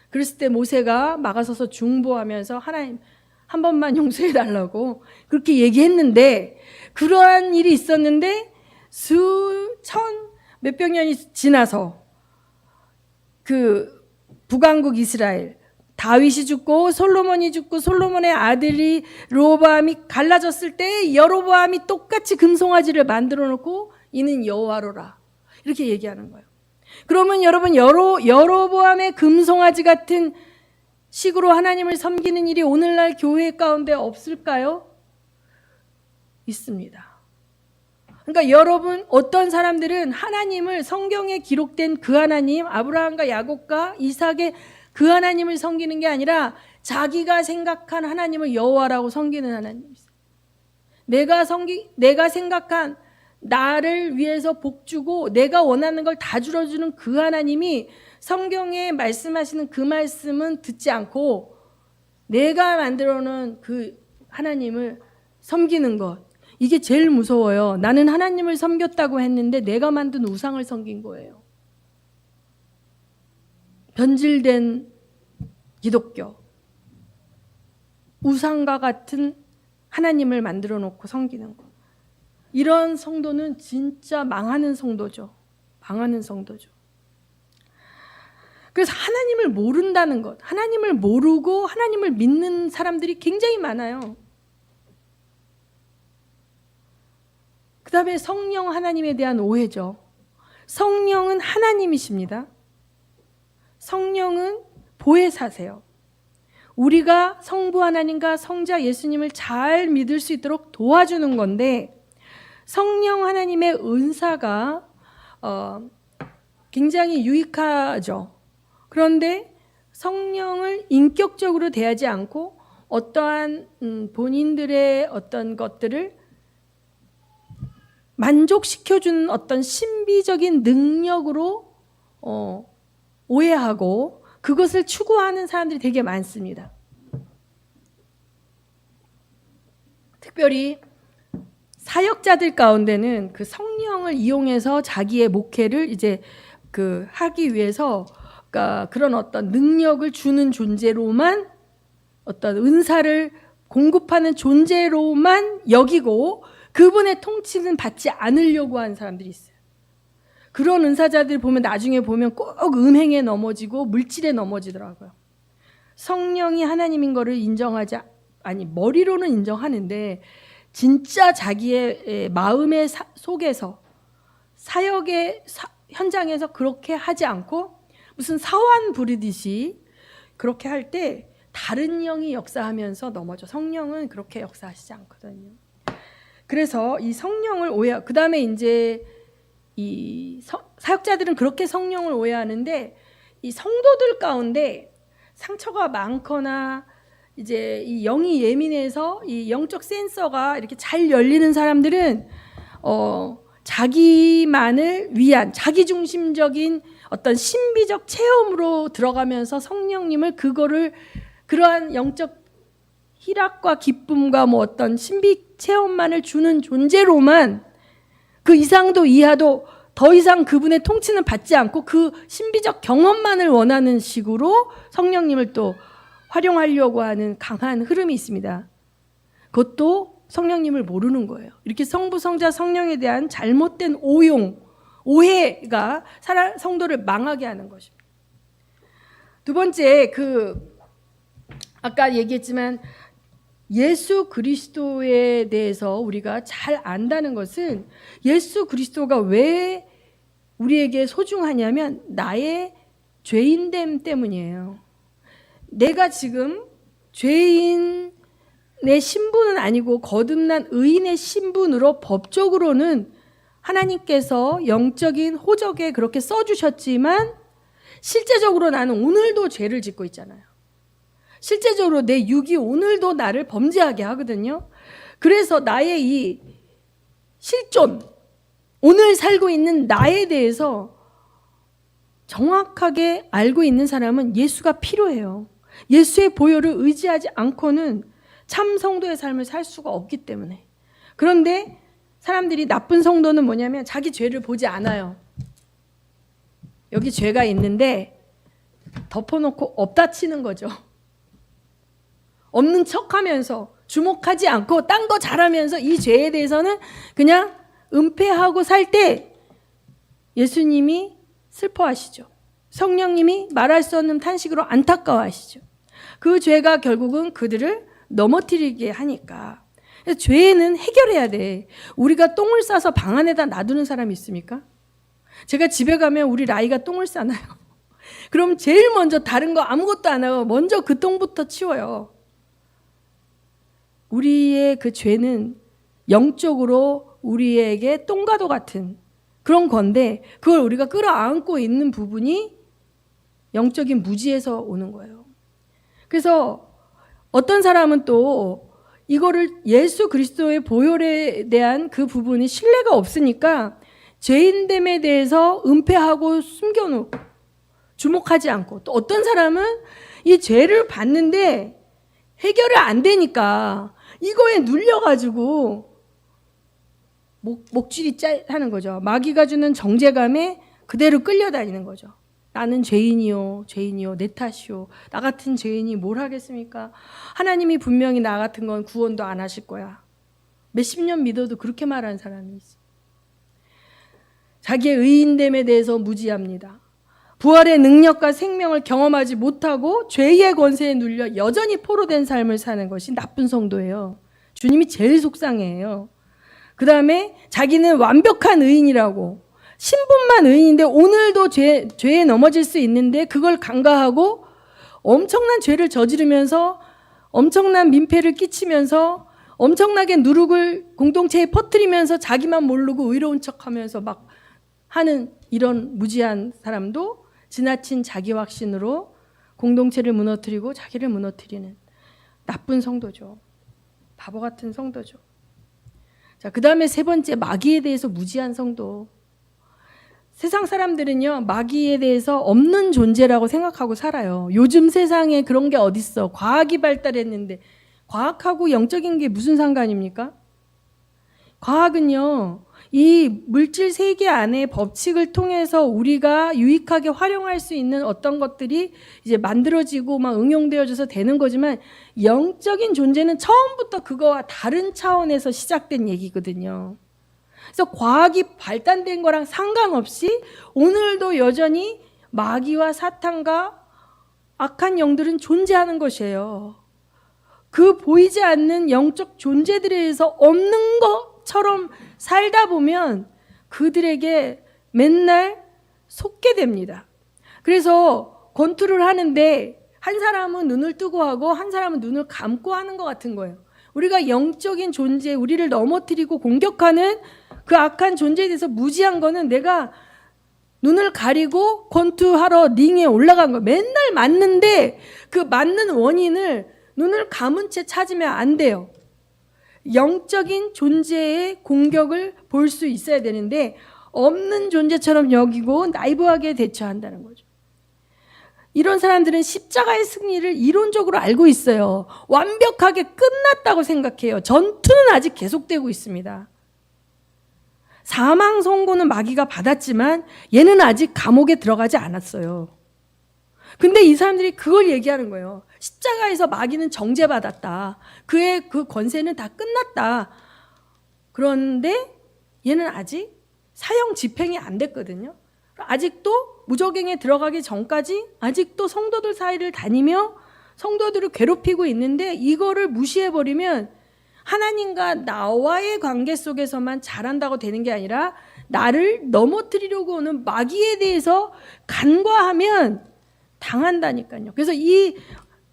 그랬을 때 모세가 막아서서 중보하면서 하나님 한 번만 용서해 달라고 그렇게 얘기했는데 그러한 일이 있었는데 수천 몇백 년이 지나서 그 북왕국 이스라엘 다윗이 죽고 솔로몬이 죽고 솔로몬의 아들이 르호보암이 갈라졌을 때 여로보암이 똑같이 금송아지를 만들어 놓고 이는 여호와로라 이렇게 얘기하는 거예요. 그러면 여러분 여로보암의 금송아지 같은 식으로 하나님을 섬기는 일이 오늘날 교회 가운데 없을까요? 있습니다. 그러니까 여러분 어떤 사람들은 하나님을 성경에 기록된 그 하나님 아브라함과 야곱과 이삭의 그 하나님을 섬기는 게 아니라 자기가 생각한 하나님을 여호와라고 섬기는 하나님. 내가 생각한 나를 위해서 복주고 내가 원하는 걸 다 줄여주는 그 하나님이 성경에 말씀하시는 그 말씀은 듣지 않고 내가 만들어 놓은 그 하나님을 섬기는 것. 이게 제일 무서워요. 나는 하나님을 섬겼다고 했는데 내가 만든 우상을 섬긴 거예요. 변질된 기독교. 우상과 같은 하나님을 만들어 놓고 섬기는 것. 이런 성도는 진짜 망하는 성도죠. 망하는 성도죠. 그래서 하나님을 모른다는 것, 하나님을 모르고 하나님을 믿는 사람들이 굉장히 많아요. 그 다음에 성령 하나님에 대한 오해죠. 성령은 하나님이십니다. 성령은 보혜사세요. 우리가 성부 하나님과 성자 예수님을 잘 믿을 수 있도록 도와주는 건데, 성령 하나님의 은사가 굉장히 유익하죠. 그런데 성령을 인격적으로 대하지 않고 어떠한 본인들의 어떤 것들을 만족시켜주는 어떤 신비적인 능력으로 오해하고 그것을 추구하는 사람들이 되게 많습니다. 특별히 사역자들 가운데는 그 성령을 이용해서 자기의 목회를 이제 하기 위해서, 그러니까 그런 어떤 능력을 주는 존재로만, 어떤 은사를 공급하는 존재로만 여기고 그분의 통치는 받지 않으려고 하는 사람들이 있어요. 그런 은사자들 보면 나중에 보면 꼭 음행에 넘어지고 물질에 넘어지더라고요. 성령이 하나님인 거를 머리로는 인정하는데 진짜 자기의 마음의 속에서 사역의 현장에서 그렇게 하지 않고 무슨 사환 부르듯이 그렇게 할 때 다른 영이 역사하면서 넘어져. 성령은 그렇게 역사하시지 않거든요. 그래서 이 성령을 그 다음에 이제 이 사역자들은 그렇게 성령을 오해하는데, 이 성도들 가운데 상처가 많거나 이제 이 영이 예민해서 이 영적 센서가 이렇게 잘 열리는 사람들은 자기만을 위한 자기중심적인 어떤 신비적 체험으로 들어가면서 성령님을 그러한 영적 희락과 기쁨과 뭐 어떤 신비 체험만을 주는 존재로만, 그 이상도 이하도 더 이상 그분의 통치는 받지 않고 그 신비적 경험만을 원하는 식으로 성령님을 또 활용하려고 하는 강한 흐름이 있습니다. 그것도 성령님을 모르는 거예요. 이렇게 성부, 성자, 성령에 대한 잘못된 오해가 성도를 망하게 하는 것입니다. 두 번째, 아까 얘기했지만 예수 그리스도에 대해서 우리가 잘 안다는 것은, 예수 그리스도가 왜 우리에게 소중하냐면 나의 죄인됨 때문이에요. 내가 지금 죄인의 신분은 아니고 거듭난 의인의 신분으로 법적으로는 하나님께서 영적인 호적에 그렇게 써주셨지만 실제적으로 나는 오늘도 죄를 짓고 있잖아요. 실제적으로 내 육이 오늘도 나를 범죄하게 하거든요. 그래서 나의 이 실존, 오늘 살고 있는 나에 대해서 정확하게 알고 있는 사람은 예수가 필요해요. 예수의 보혈을 의지하지 않고는 참 성도의 삶을 살 수가 없기 때문에. 그런데 사람들이, 나쁜 성도는 뭐냐면 자기 죄를 보지 않아요. 여기 죄가 있는데 덮어놓고 없다 치는 거죠. 없는 척하면서 주목하지 않고 딴 거 잘하면서 이 죄에 대해서는 그냥 은폐하고 살 때 예수님이 슬퍼하시죠. 성령님이 말할 수 없는 탄식으로 안타까워하시죠. 그 죄가 결국은 그들을 넘어뜨리게 하니까. 그래서 죄는 해결해야 돼. 우리가 똥을 싸서 방 안에다 놔두는 사람이 있습니까? 제가 집에 가면 우리 라이가 똥을 싸나요? 그럼 제일 먼저 다른 거 아무것도 안 하고 먼저 그 똥부터 치워요. 우리의 그 죄는 영적으로 우리에게 똥과도 같은 그런 건데, 그걸 우리가 끌어안고 있는 부분이 영적인 무지에서 오는 거예요. 그래서 어떤 사람은 또 이거를 예수 그리스도의 보혈에 대한 그 부분이 신뢰가 없으니까 죄인됨에 대해서 은폐하고 숨겨놓고 주목하지 않고, 또 어떤 사람은 이 죄를 봤는데 해결이 안 되니까 이거에 눌려가지고 목줄이 하는 거죠. 마귀가 주는 정죄감에 그대로 끌려다니는 거죠. 나는 죄인이요, 죄인이요, 내 탓이요. 나 같은 죄인이 뭘 하겠습니까? 하나님이 분명히 나 같은 건 구원도 안 하실 거야. 몇십 년 믿어도 그렇게 말하는 사람이 있어요. 자기의 의인됨에 대해서 무지합니다. 부활의 능력과 생명을 경험하지 못하고 죄의 권세에 눌려 여전히 포로된 삶을 사는 것이 나쁜 성도예요. 주님이 제일 속상해해요. 그 다음에 자기는 완벽한 의인이라고, 신분만 의인인데 오늘도 죄에 넘어질 수 있는데 그걸 간과하고 엄청난 죄를 저지르면서 엄청난 민폐를 끼치면서 엄청나게 누룩을 공동체에 퍼뜨리면서 자기만 모르고 의로운 척하면서 막 하는 이런 무지한 사람도 지나친 자기 확신으로 공동체를 무너뜨리고 자기를 무너뜨리는 나쁜 성도죠. 바보 같은 성도죠. 자, 그 다음에 세 번째, 마귀에 대해서 무지한 성도. 세상 사람들은요, 마귀에 대해서 없는 존재라고 생각하고 살아요. 요즘 세상에 그런 게 어딨어. 과학이 발달했는데 과학하고 영적인 게 무슨 상관입니까? 과학은요, 이 물질 세계 안에 법칙을 통해서 우리가 유익하게 활용할 수 있는 어떤 것들이 이제 만들어지고 막 응용되어져서 되는 거지만, 영적인 존재는 처음부터 그거와 다른 차원에서 시작된 얘기거든요. 그래서 과학이 발달된 거랑 상관없이 오늘도 여전히 마귀와 사탄과 악한 영들은 존재하는 것이에요. 그 보이지 않는 영적 존재들에 의해서 없는 것처럼 살다 보면 그들에게 맨날 속게 됩니다. 그래서 권투를 하는데 한 사람은 눈을 뜨고 하고 한 사람은 눈을 감고 하는 것 같은 거예요. 우리가 영적인 존재, 우리를 넘어뜨리고 공격하는 그 악한 존재에 대해서 무지한 거는 내가 눈을 가리고 권투하러 링에 올라간 거예요. 맨날 맞는데 그 맞는 원인을 눈을 감은 채 찾으면 안 돼요. 영적인 존재의 공격을 볼 수 있어야 되는데 없는 존재처럼 여기고 나이브하게 대처한다는 거죠. 이런 사람들은 십자가의 승리를 이론적으로 알고 있어요. 완벽하게 끝났다고 생각해요. 전투는 아직 계속되고 있습니다. 사망 선고는 마귀가 받았지만 얘는 아직 감옥에 들어가지 않았어요. 근데 이 사람들이 그걸 얘기하는 거예요. 십자가에서 마귀는 정죄받았다. 그의 그 권세는 다 끝났다. 그런데 얘는 아직 사형 집행이 안 됐거든요. 아직도 무적행에 들어가기 전까지 아직도 성도들 사이를 다니며 성도들을 괴롭히고 있는데, 이거를 무시해버리면 하나님과 나와의 관계 속에서만 잘한다고 되는 게 아니라 나를 넘어뜨리려고 오는 마귀에 대해서 간과하면 당한다니까요. 그래서 이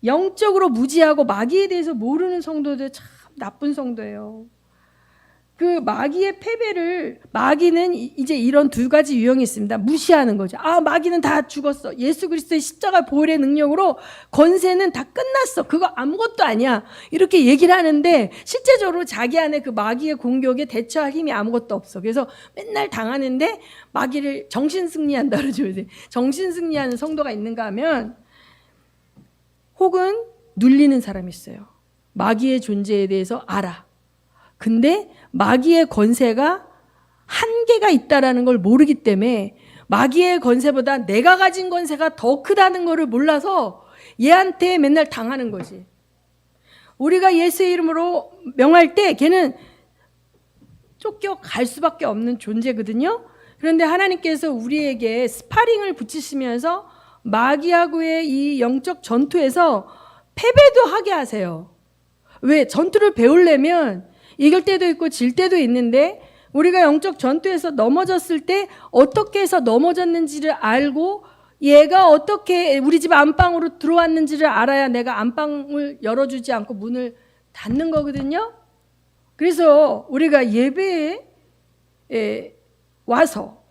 영적으로 무지하고 마귀에 대해서 모르는 성도들 참 나쁜 성도예요. 그 마귀의 패배를, 마귀는 이제 이런 두 가지 유형이 있습니다. 무시하는 거죠. 아, 마귀는 다 죽었어. 예수 그리스도의 십자가 보혈의 능력으로 권세는 다 끝났어. 그거 아무것도 아니야. 이렇게 얘기를 하는데 실제적으로 자기 안에 그 마귀의 공격에 대처할 힘이 아무것도 없어. 그래서 맨날 당하는데 마귀를 정신승리한다 그러죠. 정신승리하는 성도가 있는가 하면, 혹은 눌리는 사람이 있어요. 마귀의 존재에 대해서 알아. 근데 마귀의 권세가 한계가 있다라는 걸 모르기 때문에 마귀의 권세보다 내가 가진 권세가 더 크다는 것을 몰라서 얘한테 맨날 당하는 거지. 우리가 예수의 이름으로 명할 때 걔는 쫓겨갈 수밖에 없는 존재거든요. 그런데 하나님께서 우리에게 스파링을 붙이시면서 마귀하고의 이 영적 전투에서 패배도 하게 하세요. 왜? 전투를 배우려면 이길 때도 있고 질 때도 있는데, 우리가 영적 전투에서 넘어졌을 때 어떻게 해서 넘어졌는지를 알고 얘가 어떻게 우리 집 안방으로 들어왔는지를 알아야 내가 안방을 열어주지 않고 문을 닫는 거거든요. 그래서 우리가 예배에 와서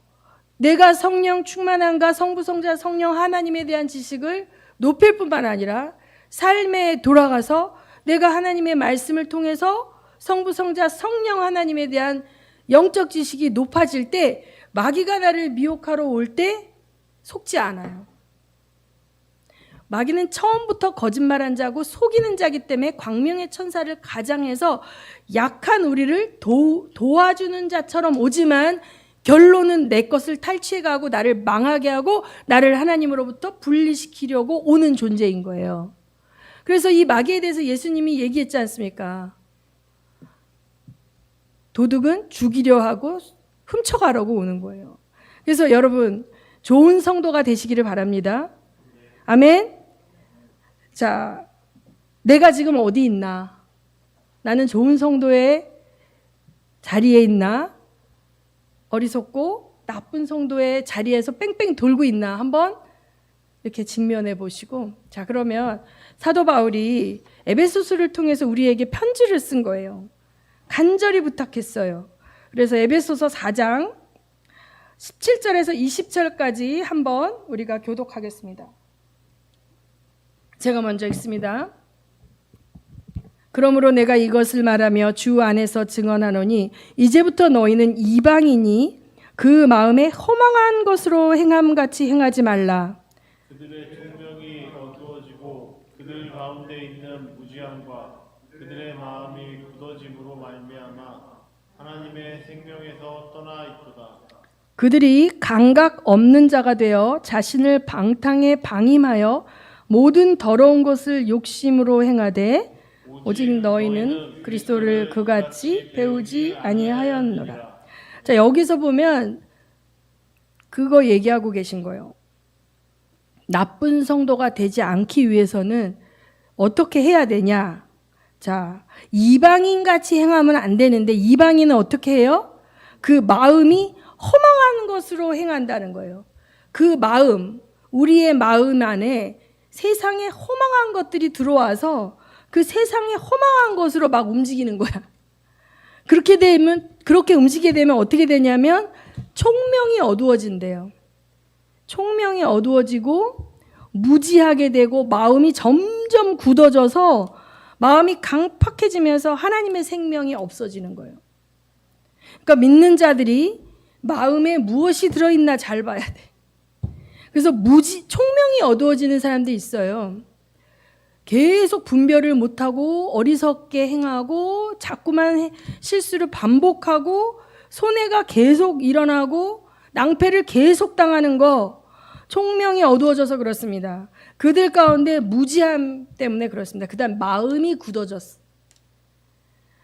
내가 성령 충만함과 성부 성자 성령 하나님에 대한 지식을 높일 뿐만 아니라 삶에 돌아가서 내가 하나님의 말씀을 통해서 성부 성자 성령 하나님에 대한 영적 지식이 높아질 때 마귀가 나를 미혹하러 올 때 속지 않아요. 마귀는 처음부터 거짓말한 자고 속이는 자기 때문에 광명의 천사를 가장해서 약한 우리를 도와주는 자처럼 오지만 결론은 내 것을 탈취해가고 나를 망하게 하고 나를 하나님으로부터 분리시키려고 오는 존재인 거예요. 그래서 이 마귀에 대해서 예수님이 얘기했지 않습니까? 도둑은 죽이려 하고 훔쳐가려고 오는 거예요. 그래서 여러분, 좋은 성도가 되시기를 바랍니다. 아멘. 자, 내가 지금 어디 있나? 나는 좋은 성도의 자리에 있나? 어리석고 나쁜 성도의 자리에서 뺑뺑 돌고 있나? 한번 이렇게 직면해 보시고, 자, 그러면 사도 바울이 에베소서를 통해서 우리에게 편지를 쓴 거예요. 간절히 부탁했어요. 그래서 에베소서 4장 17절에서 20절까지 한번 우리가 교독하겠습니다. 제가 먼저 읽습니다. 그러므로 내가 이것을 말하며 주 안에서 증언하노니 이제부터 너희는 이방인이 그 마음에 허망한 것으로 행함같이 행하지 말라. 그들의 총명이 어두워지고 그들 가운데 있는 무지함과 그들의 마음이 굳어짐으로 말미암아 하나님의 생명에서 떠나 있도다. 그들이 감각 없는 자가 되어 자신을 방탕에 방임하여 모든 더러운 것을 욕심으로 행하되 오직 너희는 그리스도를 그같이 배우지 아니하였노라. 자, 여기서 보면 그거 얘기하고 계신 거예요. 나쁜 성도가 되지 않기 위해서는 어떻게 해야 되냐? 자, 이방인 같이 행하면 안 되는데 이방인은 어떻게 해요? 그 마음이 허망한 것으로 행한다는 거예요. 그 마음, 우리의 마음 안에 세상에 허망한 것들이 들어와서 그 세상에 허망한 것으로 막 움직이는 거야. 그렇게 움직이게 되면 어떻게 되냐면 총명이 어두워진대요. 총명이 어두워지고 무지하게 되고 마음이 점점 굳어져서 마음이 강팍해지면서 하나님의 생명이 없어지는 거예요. 그러니까 믿는 자들이 마음에 무엇이 들어있나 잘 봐야 돼. 그래서 총명이 어두워지는 사람들이 있어요. 계속 분별을 못하고 어리석게 행하고 자꾸만 실수를 반복하고 손해가 계속 일어나고 낭패를 계속 당하는 거, 총명이 어두워져서 그렇습니다. 그들 가운데 무지함 때문에 그렇습니다. 그 다음 마음이 굳어졌어.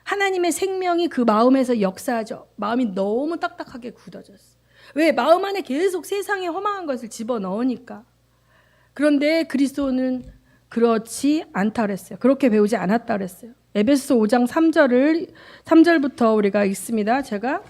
하나님의 생명이 그 마음에서 역사하죠. 마음이 너무 딱딱하게 굳어졌어. 왜? 마음 안에 계속 세상에 허망한 것을 집어넣으니까. 그런데 그리스도는 그렇지 않다 그랬어요. 그렇게 배우지 않았다 그랬어요. 에베소서 5장 3절부터 우리가 읽습니다. 제가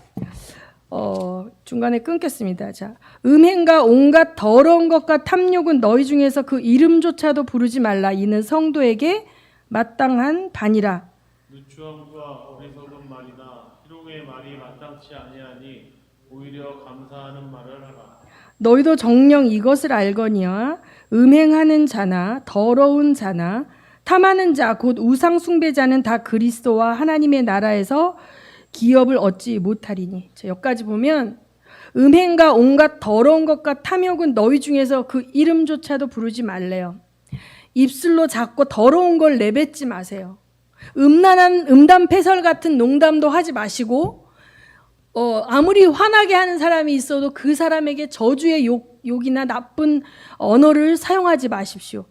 중간에 끊겠습니다. 자, 음행과 온갖 더러운 것과 탐욕은 너희 중에서 그 이름조차도 부르지 말라. 이는 성도에게 마땅한 반이라. 누추함과 어리석은 말이나 희롱의 말이 마땅치 아니하니 오히려 감사하는 말을 하라. 너희도 정녕 이것을 알거니와 음행하는 자나 더러운 자나 탐하는 자 곧 우상 숭배자는 다 그리스도와 하나님의 나라에서 기업을 얻지 못하리니. 자, 여기까지 보면 음행과 온갖 더러운 것과 탐욕은 너희 중에서 그 이름조차도 부르지 말래요. 입술로 자꾸 더러운 걸 내뱉지 마세요. 음담패설 같은 농담도 하지 마시고 아무리 화나게 하는 사람이 있어도 그 사람에게 저주의 욕이나 나쁜 언어를 사용하지 마십시오.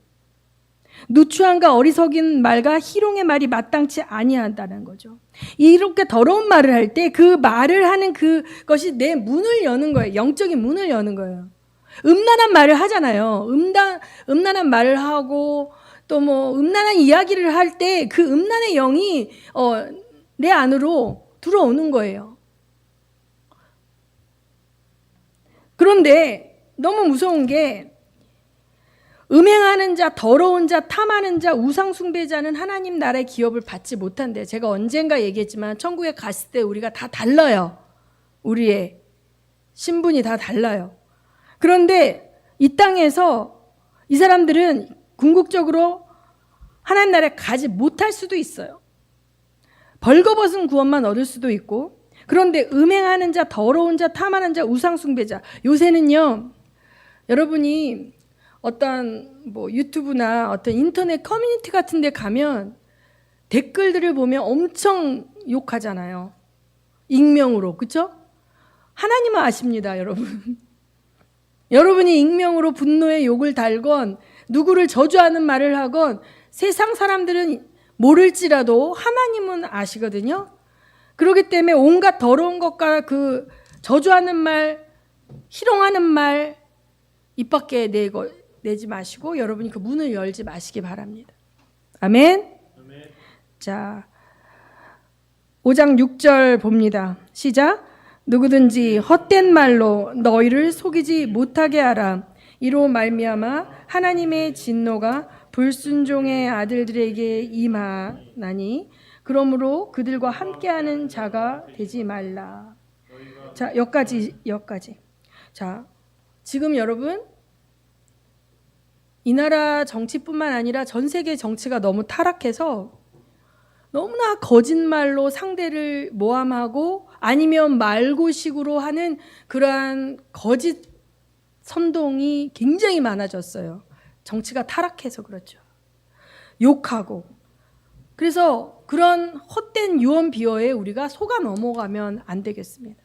누추함과 어리석인 말과 희롱의 말이 마땅치 아니한다는 거죠. 이렇게 더러운 말을 할 때 그 말을 하는 그것이 내 문을 여는 거예요. 영적인 문을 여는 거예요. 음란한 말을 하잖아요. 음란한 말을 하고 또 뭐 음란한 이야기를 할 때 그 음란의 영이 내 안으로 들어오는 거예요. 그런데 너무 무서운 게 음행하는 자, 더러운 자, 탐하는 자, 우상 숭배자는 하나님 나라의 기업을 받지 못한대. 제가 언젠가 얘기했지만 천국에 갔을 때 우리가 다 달라요. 우리의 신분이 다 달라요. 그런데 이 땅에서 이 사람들은 궁극적으로 하나님 나라에 가지 못할 수도 있어요. 벌거벗은 구원만 얻을 수도 있고. 그런데 음행하는 자, 더러운 자, 탐하는 자, 우상 숭배자. 요새는요, 여러분이 어떤 뭐 유튜브나 어떤 인터넷 커뮤니티 같은 데 가면 댓글들을 보면 엄청 욕하잖아요. 익명으로. 그렇죠? 하나님은 아십니다, 여러분. 여러분이 익명으로 분노의 욕을 달건 누구를 저주하는 말을 하건 세상 사람들은 모를지라도 하나님은 아시거든요. 그렇기 때문에 온갖 더러운 것과 그 저주하는 말, 희롱하는 말 입 밖에 내지 마시고 여러분이 그 문을 열지 마시기 바랍니다. 아멘. 아멘. 자, 5장 6절 봅니다. 시작. 누구든지 헛된 말로 너희를 속이지 못하게 하라. 이로 말미암아 하나님의 진노가 불순종의 아들들에게 임하나니 그러므로 그들과 함께하는 자가 되지 말라. 자, 여기까지. 자, 지금 여러분 이 나라 정치뿐만 아니라 전 세계 정치가 너무 타락해서 너무나 거짓말로 상대를 모함하고 아니면 말고식으로 하는 그러한 거짓 선동이 굉장히 많아졌어요. 정치가 타락해서 그렇죠. 욕하고. 그래서 그런 헛된 유언 비어에 우리가 속아 넘어가면 안 되겠습니다.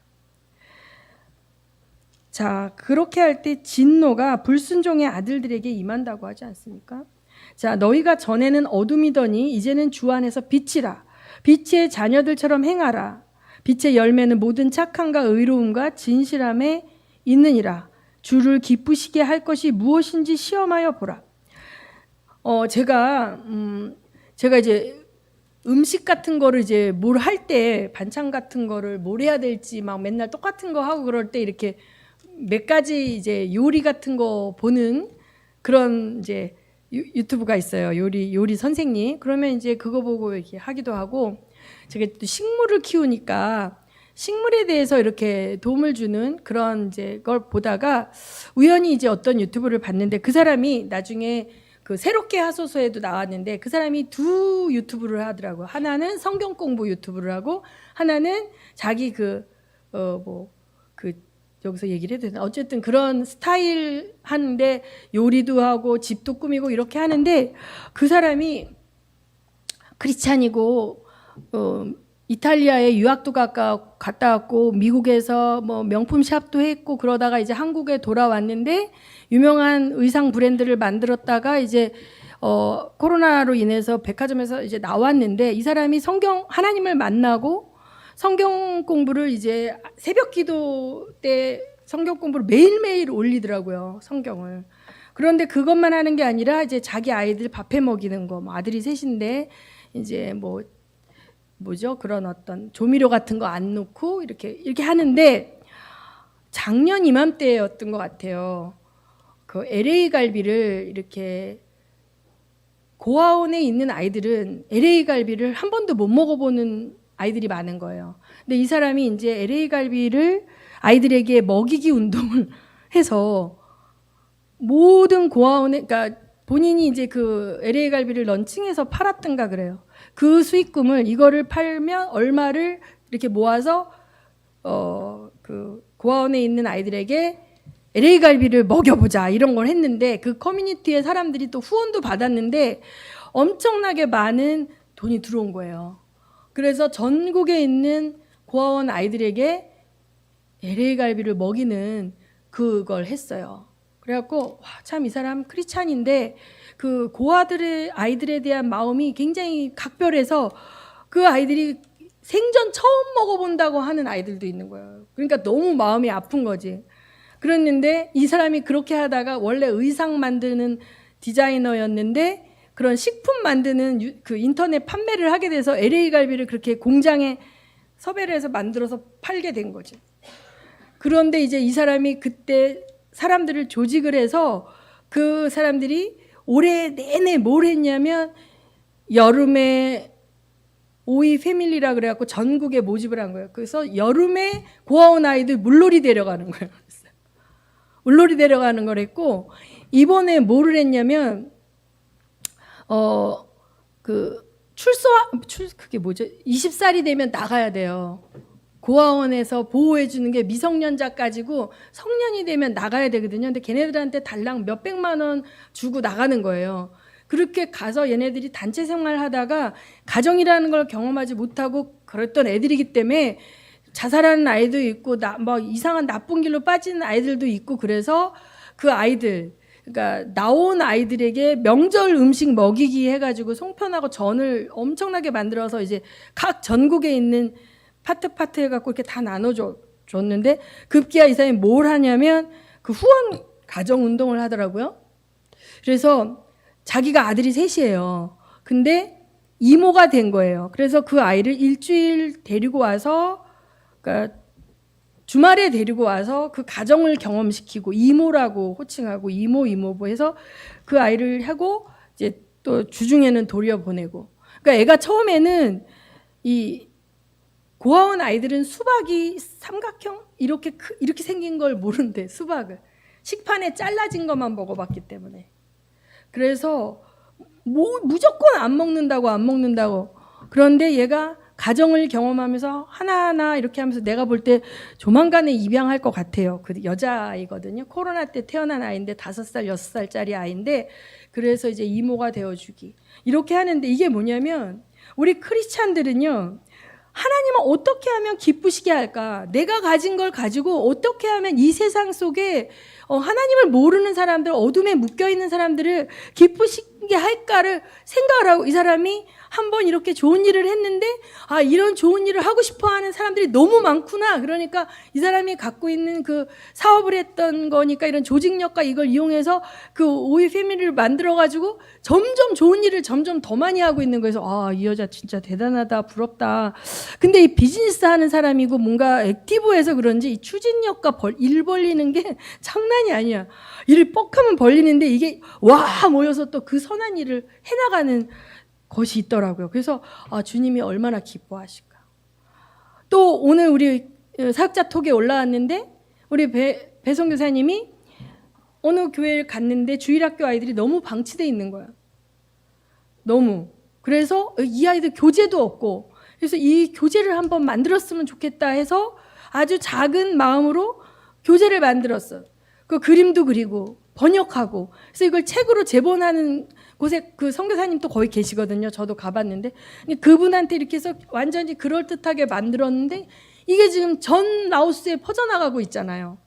자, 그렇게 할 때 진노가 불순종의 아들들에게 임한다고 하지 않습니까? 자, 너희가 전에는 어둠이더니 이제는 주 안에서 빛이라. 빛의 자녀들처럼 행하라. 빛의 열매는 모든 착함과 의로움과 진실함에 있느니라. 주를 기쁘시게 할 것이 무엇인지 시험하여 보라. 제가 이제 음식 같은 거를 이제 뭘 할 때 반찬 같은 거를 뭘 해야 될지 막 맨날 똑같은 거 하고 그럴 때 이렇게 몇 가지 이제 요리 같은 거 보는 그런 이제 유튜브가 있어요. 요리 선생님. 그러면 이제 그거 보고 이렇게 하기도 하고, 제가 또 식물을 키우니까 식물에 대해서 이렇게 도움을 주는 그런 이제 걸 보다가 우연히 이제 어떤 유튜브를 봤는데 그 사람이 나중에 그 새롭게 하소서에도 나왔는데 그 사람이 두 유튜브를 하더라고요. 하나는 성경 공부 유튜브를 하고 하나는 자기 여기서 얘기를 해도 되나? 어쨌든 그런 스타일 하는데 요리도 하고 집도 꾸미고 이렇게 하는데 그 사람이 크리스찬이고 이탈리아에 유학도 갔다 왔고 미국에서 뭐 명품 샵도 했고 그러다가 이제 한국에 돌아왔는데 유명한 의상 브랜드를 만들었다가 이제 코로나로 인해서 백화점에서 이제 나왔는데 이 사람이 하나님을 만나고 성경 공부를 이제 새벽 기도 때 성경 공부를 매일매일 올리더라고요. 성경을. 그런데 그것만 하는 게 아니라 이제 자기 아이들 밥해 먹이는 거, 뭐 아들이 셋인데 이제 그런 어떤 조미료 같은 거 안 넣고 이렇게 하는데 작년 이맘때였던 것 같아요. 그 LA 갈비를 이렇게 고아원에 있는 아이들은 LA 갈비를 한 번도 못 먹어보는 아이들이 많은 거예요. 근데 이 사람이 이제 LA 갈비를 아이들에게 먹이기 운동을 해서 모든 고아원에, 그러니까 본인이 이제 그 LA 갈비를 런칭해서 팔았던가 그래요. 그 수익금을 이거를 팔면 얼마를 이렇게 모아서 그 고아원에 있는 아이들에게 LA 갈비를 먹여보자 이런 걸 했는데 그 커뮤니티의 사람들이 또 후원도 받았는데 엄청나게 많은 돈이 들어온 거예요. 그래서 전국에 있는 고아원 아이들에게 LA 갈비를 먹이는 그걸 했어요. 그래갖고 참 이 사람 크리스찬인데 그 아이들에 대한 마음이 굉장히 각별해서 그 아이들이 생전 처음 먹어본다고 하는 아이들도 있는 거예요. 그러니까 너무 마음이 아픈 거지. 그랬는데 이 사람이 그렇게 하다가 원래 의상 만드는 디자이너였는데 그런 식품 만드는 그 인터넷 판매를 하게 돼서 LA 갈비를 그렇게 공장에 섭외를 해서 만들어서 팔게 된 거지. 그런데 이제 이 사람이 그때 사람들을 조직을 해서 그 사람들이 올해 내내 뭘 했냐면 여름에 오이 패밀리라 그래갖고 전국에 모집을 한 거예요. 그래서 여름에 고아원 아이들 물놀이 데려가는 거예요. 물놀이 데려가는 걸 했고 이번에 뭐를 했냐면 그게 뭐죠? 20살이 되면 나가야 돼요. 고아원에서 보호해 주는 게 미성년자까지고 성년이 되면 나가야 되거든요. 근데 걔네들한테 달랑 몇백만 원 주고 나가는 거예요. 그렇게 가서 얘네들이 단체 생활하다가 가정이라는 걸 경험하지 못하고 그랬던 애들이기 때문에 자살하는 아이도 있고 이상한 나쁜 길로 빠지는 아이들도 있고 그래서 그 아이들 그러니까 나온 아이들에게 명절 음식 먹이기 해가지고 송편하고 전을 엄청나게 만들어서 이제 각 전국에 있는 파트 해갖고 이렇게 다 나눠줬는데 급기야 이 사람이 뭘 하냐면 그 후원 가정 운동을 하더라고요. 그래서 자기가 아들이 셋이에요. 근데 이모가 된 거예요. 그래서 그 아이를 일주일 데리고 와서 그러니까 주말에 데리고 와서 그 가정을 경험시키고 이모라고 호칭하고 이모부 해서 그 아이를 하고 이제 또 주중에는 돌려보내고. 그러니까 애가 처음에는 이 고아원 아이들은 수박이 삼각형 이렇게 생긴 걸 모른대. 수박을 식판에 잘라진 것만 먹어봤기 때문에. 그래서 무조건 안 먹는다고. 그런데 얘가 가정을 경험하면서 하나하나 이렇게 하면서 내가 볼 때 조만간에 입양할 것 같아요. 그 여자아이거든요. 코로나 때 태어난 아이인데 5살, 6살짜리 아이인데 그래서 이제 이모가 되어주기. 이렇게 하는데 이게 뭐냐면 우리 크리스찬들은요. 하나님은 어떻게 하면 기쁘시게 할까? 내가 가진 걸 가지고 어떻게 하면 이 세상 속에 하나님을 모르는 사람들, 어둠에 묶여있는 사람들을 기쁘시게 할까를 생각을 하고 이 사람이 한번 이렇게 좋은 일을 했는데 이런 좋은 일을 하고 싶어하는 사람들이 너무 많구나. 그러니까 이 사람이 갖고 있는 그 사업을 했던 거니까 이런 조직력과 이걸 이용해서 그 오이 패밀리를 만들어가지고 점점 좋은 일을 점점 더 많이 하고 있는 거에서 이 여자 진짜 대단하다, 부럽다. 근데 이 비즈니스 하는 사람이고 뭔가 액티브해서 그런지 이 추진력과 일 벌리는 게 장난이 아니야. 일을 뻑하면 벌리는데 이게 모여서 또 그 선한 일을 해나가는 것이 있더라고요. 그래서 주님이 얼마나 기뻐하실까. 또 오늘 우리 사역자 톡에 올라왔는데 우리 배송 교사님이 어느 교회를 갔는데 주일학교 아이들이 너무 방치돼 있는 거야. 너무. 그래서 이 아이들 교재도 없고 그래서 이 교재를 한번 만들었으면 좋겠다 해서 아주 작은 마음으로 교재를 만들었어. 그 그림도 그리고 번역하고 그래서 이걸 책으로 제본하는 곳에 그 선교사님도 거기 계시거든요. 저도 가봤는데 그분한테 이렇게 해서 완전히 그럴듯하게 만들었는데 이게 지금 전 라오스에 퍼져나가고 있잖아요.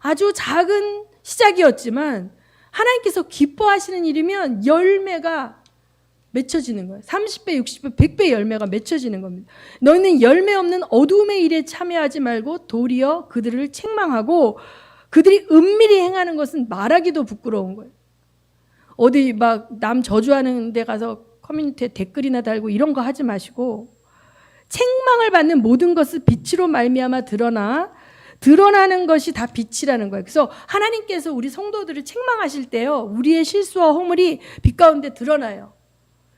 아주 작은 시작이었지만 하나님께서 기뻐하시는 일이면 열매가 맺혀지는 거예요. 30배, 60배, 100배 열매가 맺혀지는 겁니다. 너희는 열매 없는 어둠의 일에 참여하지 말고 도리어 그들을 책망하고 그들이 은밀히 행하는 것은 말하기도 부끄러운 거예요. 어디 막 남 저주하는 데 가서 커뮤니티에 댓글이나 달고 이런 거 하지 마시고 책망을 받는 모든 것을 빛으로 말미암아 드러나는 것이 다 빛이라는 거예요. 그래서 하나님께서 우리 성도들을 책망하실 때요. 우리의 실수와 허물이 빛 가운데 드러나요.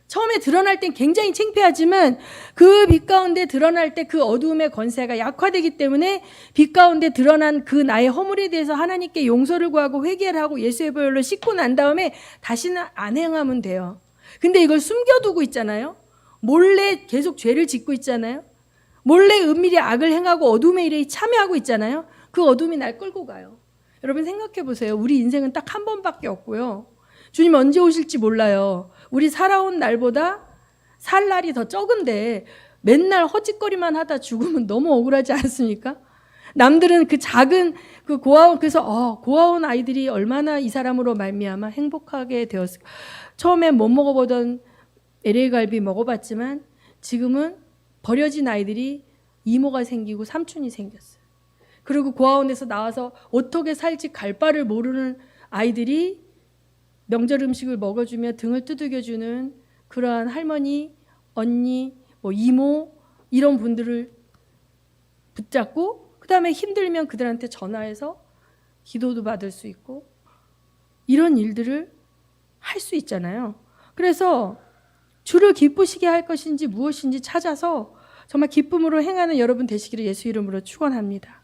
처음에 드러날 땐 굉장히 창피하지만 그 빛 가운데 드러날 때 그 어두움의 권세가 약화되기 때문에 빛 가운데 드러난 그 나의 허물에 대해서 하나님께 용서를 구하고 회개를 하고 예수의 보혈로 씻고 난 다음에 다시는 안 행하면 돼요. 근데 이걸 숨겨두고 있잖아요. 몰래 계속 죄를 짓고 있잖아요. 몰래 은밀히 악을 행하고 어둠의 일에 참여하고 있잖아요. 그 어둠이 날 끌고 가요. 여러분 생각해 보세요. 우리 인생은 딱 한 번밖에 없고요. 주님 언제 오실지 몰라요. 우리 살아온 날보다 살 날이 더 적은데 맨날 허짓거리만 하다 죽으면 너무 억울하지 않습니까? 남들은 그 작은 그 고아원, 그래서 고아원 아이들이 얼마나 이 사람으로 말미암아 행복하게 되었을까. 처음에 못 먹어보던 LA 갈비 먹어봤지만 지금은 버려진 아이들이 이모가 생기고 삼촌이 생겼어요. 그리고 고아원에서 나와서 어떻게 살지 갈 바를 모르는 아이들이 명절 음식을 먹어주며 등을 두들겨주는 그러한 할머니, 언니, 이모 이런 분들을 붙잡고 그 다음에 힘들면 그들한테 전화해서 기도도 받을 수 있고 이런 일들을 할 수 있잖아요. 그래서 주를 기쁘시게 할 것인지 무엇인지 찾아서 정말 기쁨으로 행하는 여러분 되시기를 예수 이름으로 축원합니다.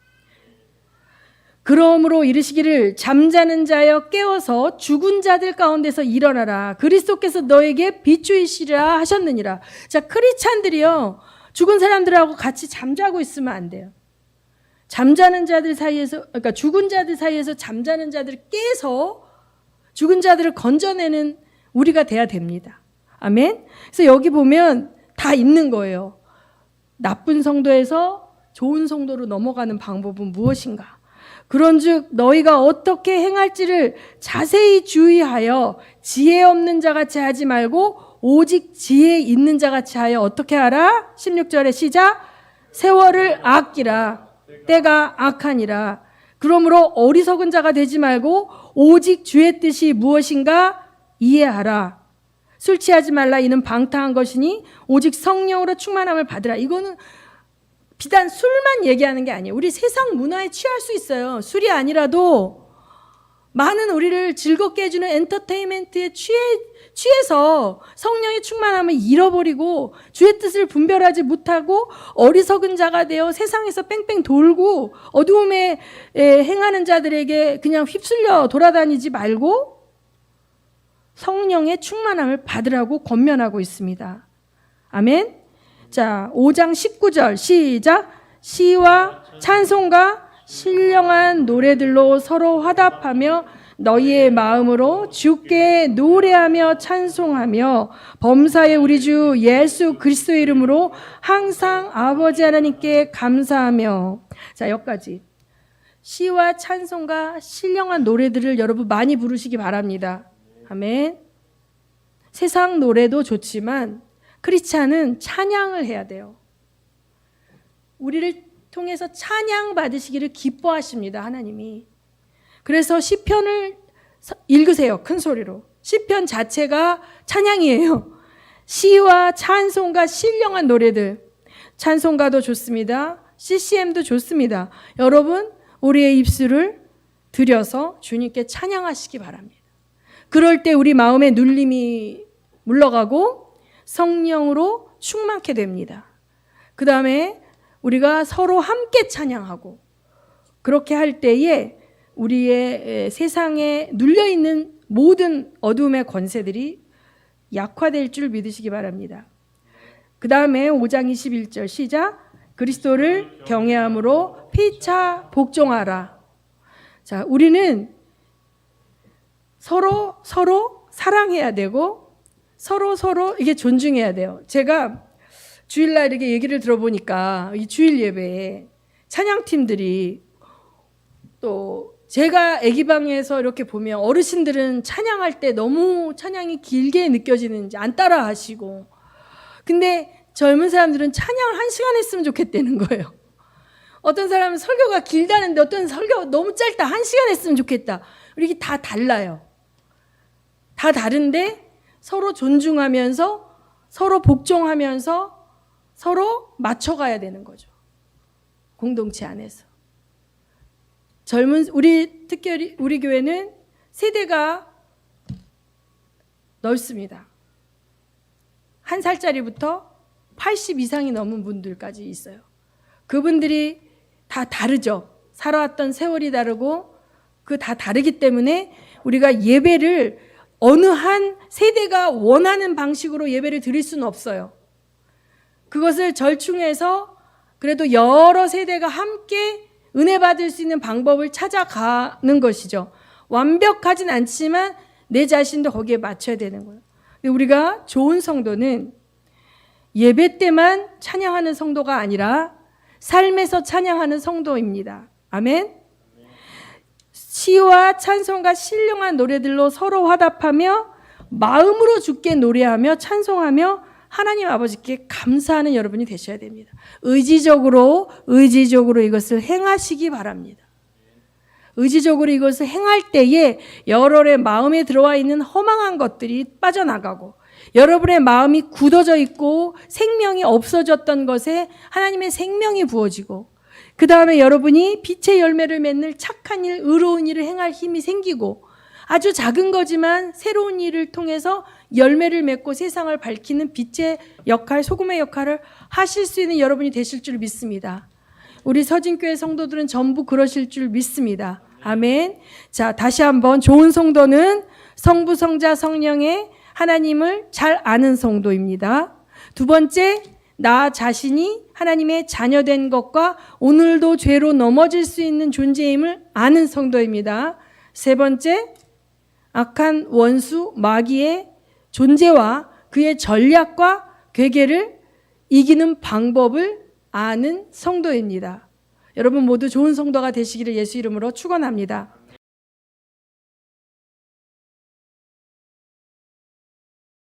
그러므로 이르시기를 잠자는 자여 깨어서 죽은 자들 가운데서 일어나라. 그리스도께서 너에게 빛주이시리라 하셨느니라. 자, 크리스찬들이요. 죽은 사람들하고 같이 잠자고 있으면 안 돼요. 잠자는 자들 사이에서, 그러니까 죽은 자들 사이에서 잠자는 자들을 깨서 죽은 자들을 건져내는 우리가 돼야 됩니다. 아멘. 그래서 여기 보면 다 있는 거예요. 나쁜 성도에서 좋은 성도로 넘어가는 방법은 무엇인가? 그런즉 너희가 어떻게 행할지를 자세히 주의하여 지혜 없는 자같이 하지 말고 오직 지혜 있는 자같이 하여 어떻게 하라? 16절에 시작. 세월을 아끼라. 때가 악하니라. 그러므로 어리석은 자가 되지 말고 오직 주의 뜻이 무엇인가 이해하라. 술 취하지 말라. 이는 방탕한 것이니 오직 성령으로 충만함을 받으라. 이거는 비단 술만 얘기하는 게 아니에요. 우리 세상 문화에 취할 수 있어요. 술이 아니라도 많은 우리를 즐겁게 해주는 엔터테인먼트에 취해서 성령의 충만함을 잃어버리고 주의 뜻을 분별하지 못하고 어리석은 자가 되어 세상에서 뺑뺑 돌고 어두움에 행하는 자들에게 그냥 휩쓸려 돌아다니지 말고 성령의 충만함을 받으라고 권면하고 있습니다. 아멘. 자, 5장 19절 시작. 시와 찬송과 신령한 노래들로 서로 화답하며 너희의 마음으로 주께 노래하며 찬송하며 범사의 우리 주 예수 그리스도의 이름으로 항상 아버지 하나님께 감사하며. 자, 여기까지. 시와 찬송과 신령한 노래들을 여러분 많이 부르시기 바랍니다. 아멘. 세상 노래도 좋지만 크리스찬은 찬양을 해야 돼요. 우리를 통해서 찬양 받으시기를 기뻐하십니다, 하나님이. 그래서 시편을 읽으세요, 큰 소리로. 시편 자체가 찬양이에요. 시와 찬송가 신령한 노래들. 찬송가도 좋습니다. CCM도 좋습니다. 여러분, 우리의 입술을 들여서 주님께 찬양하시기 바랍니다. 그럴 때 우리 마음의 눌림이 물러가고 성령으로 충만케 됩니다. 그 다음에 우리가 서로 함께 찬양하고 그렇게 할 때에 우리의 세상에 눌려있는 모든 어둠의 권세들이 약화될 줄 믿으시기 바랍니다. 그 다음에 5장 21절 시작. 그리스도를 경외함으로 피차 복종하라. 자, 우리는 서로 사랑해야 되고 서로 이게 존중해야 돼요. 제가 주일날 이렇게 얘기를 들어보니까 이 주일 예배에 찬양팀들이 또 제가 애기방에서 이렇게 보면 어르신들은 찬양할 때 너무 찬양이 길게 느껴지는지 안 따라 하시고, 근데 젊은 사람들은 찬양을 1시간 했으면 좋겠다는 거예요. 어떤 사람은 설교가 길다는데 어떤 설교가 너무 짧다, 1시간 했으면 좋겠다. 이게 다 달라요. 다 다른데 서로 존중하면서 서로 복종하면서 서로 맞춰가야 되는 거죠. 공동체 안에서. 특별히 우리 교회는 세대가 넓습니다. 1살짜리부터 80 이상이 넘은 분들까지 있어요. 그분들이 다 다르죠. 살아왔던 세월이 다르고 그 다 다르기 때문에 우리가 예배를 어느 한 세대가 원하는 방식으로 예배를 드릴 수는 없어요. 그것을 절충해서 그래도 여러 세대가 함께 은혜 받을 수 있는 방법을 찾아가는 것이죠. 완벽하진 않지만 내 자신도 거기에 맞춰야 되는 거예요. 우리가 좋은 성도는 예배 때만 찬양하는 성도가 아니라 삶에서 찬양하는 성도입니다. 아멘. 시와 찬송과 신령한 노래들로 서로 화답하며 마음으로 주께 노래하며 찬송하며 하나님 아버지께 감사하는 여러분이 되셔야 됩니다. 의지적으로 이것을 행하시기 바랍니다. 의지적으로 이것을 행할 때에 여러분의 마음에 들어와 있는 허망한 것들이 빠져나가고 여러분의 마음이 굳어져 있고 생명이 없어졌던 것에 하나님의 생명이 부어지고 그 다음에 여러분이 빛의 열매를 맺는 착한 일, 의로운 일을 행할 힘이 생기고 아주 작은 거지만 새로운 일을 통해서 열매를 맺고 세상을 밝히는 빛의 역할, 소금의 역할을 하실 수 있는 여러분이 되실 줄 믿습니다. 우리 서진교회 성도들은 전부 그러실 줄 믿습니다. 아멘. 자, 다시 한번 좋은 성도는 성부, 성자, 성령의 하나님을 잘 아는 성도입니다. 두 번째, 나 자신이 하나님의 자녀된 것과 오늘도 죄로 넘어질 수 있는 존재임을 아는 성도입니다. 세 번째, 악한 원수 마귀의 존재와 그의 전략과 괴계를 이기는 방법을 아는 성도입니다. 여러분 모두 좋은 성도가 되시기를 예수 이름으로 축원합니다.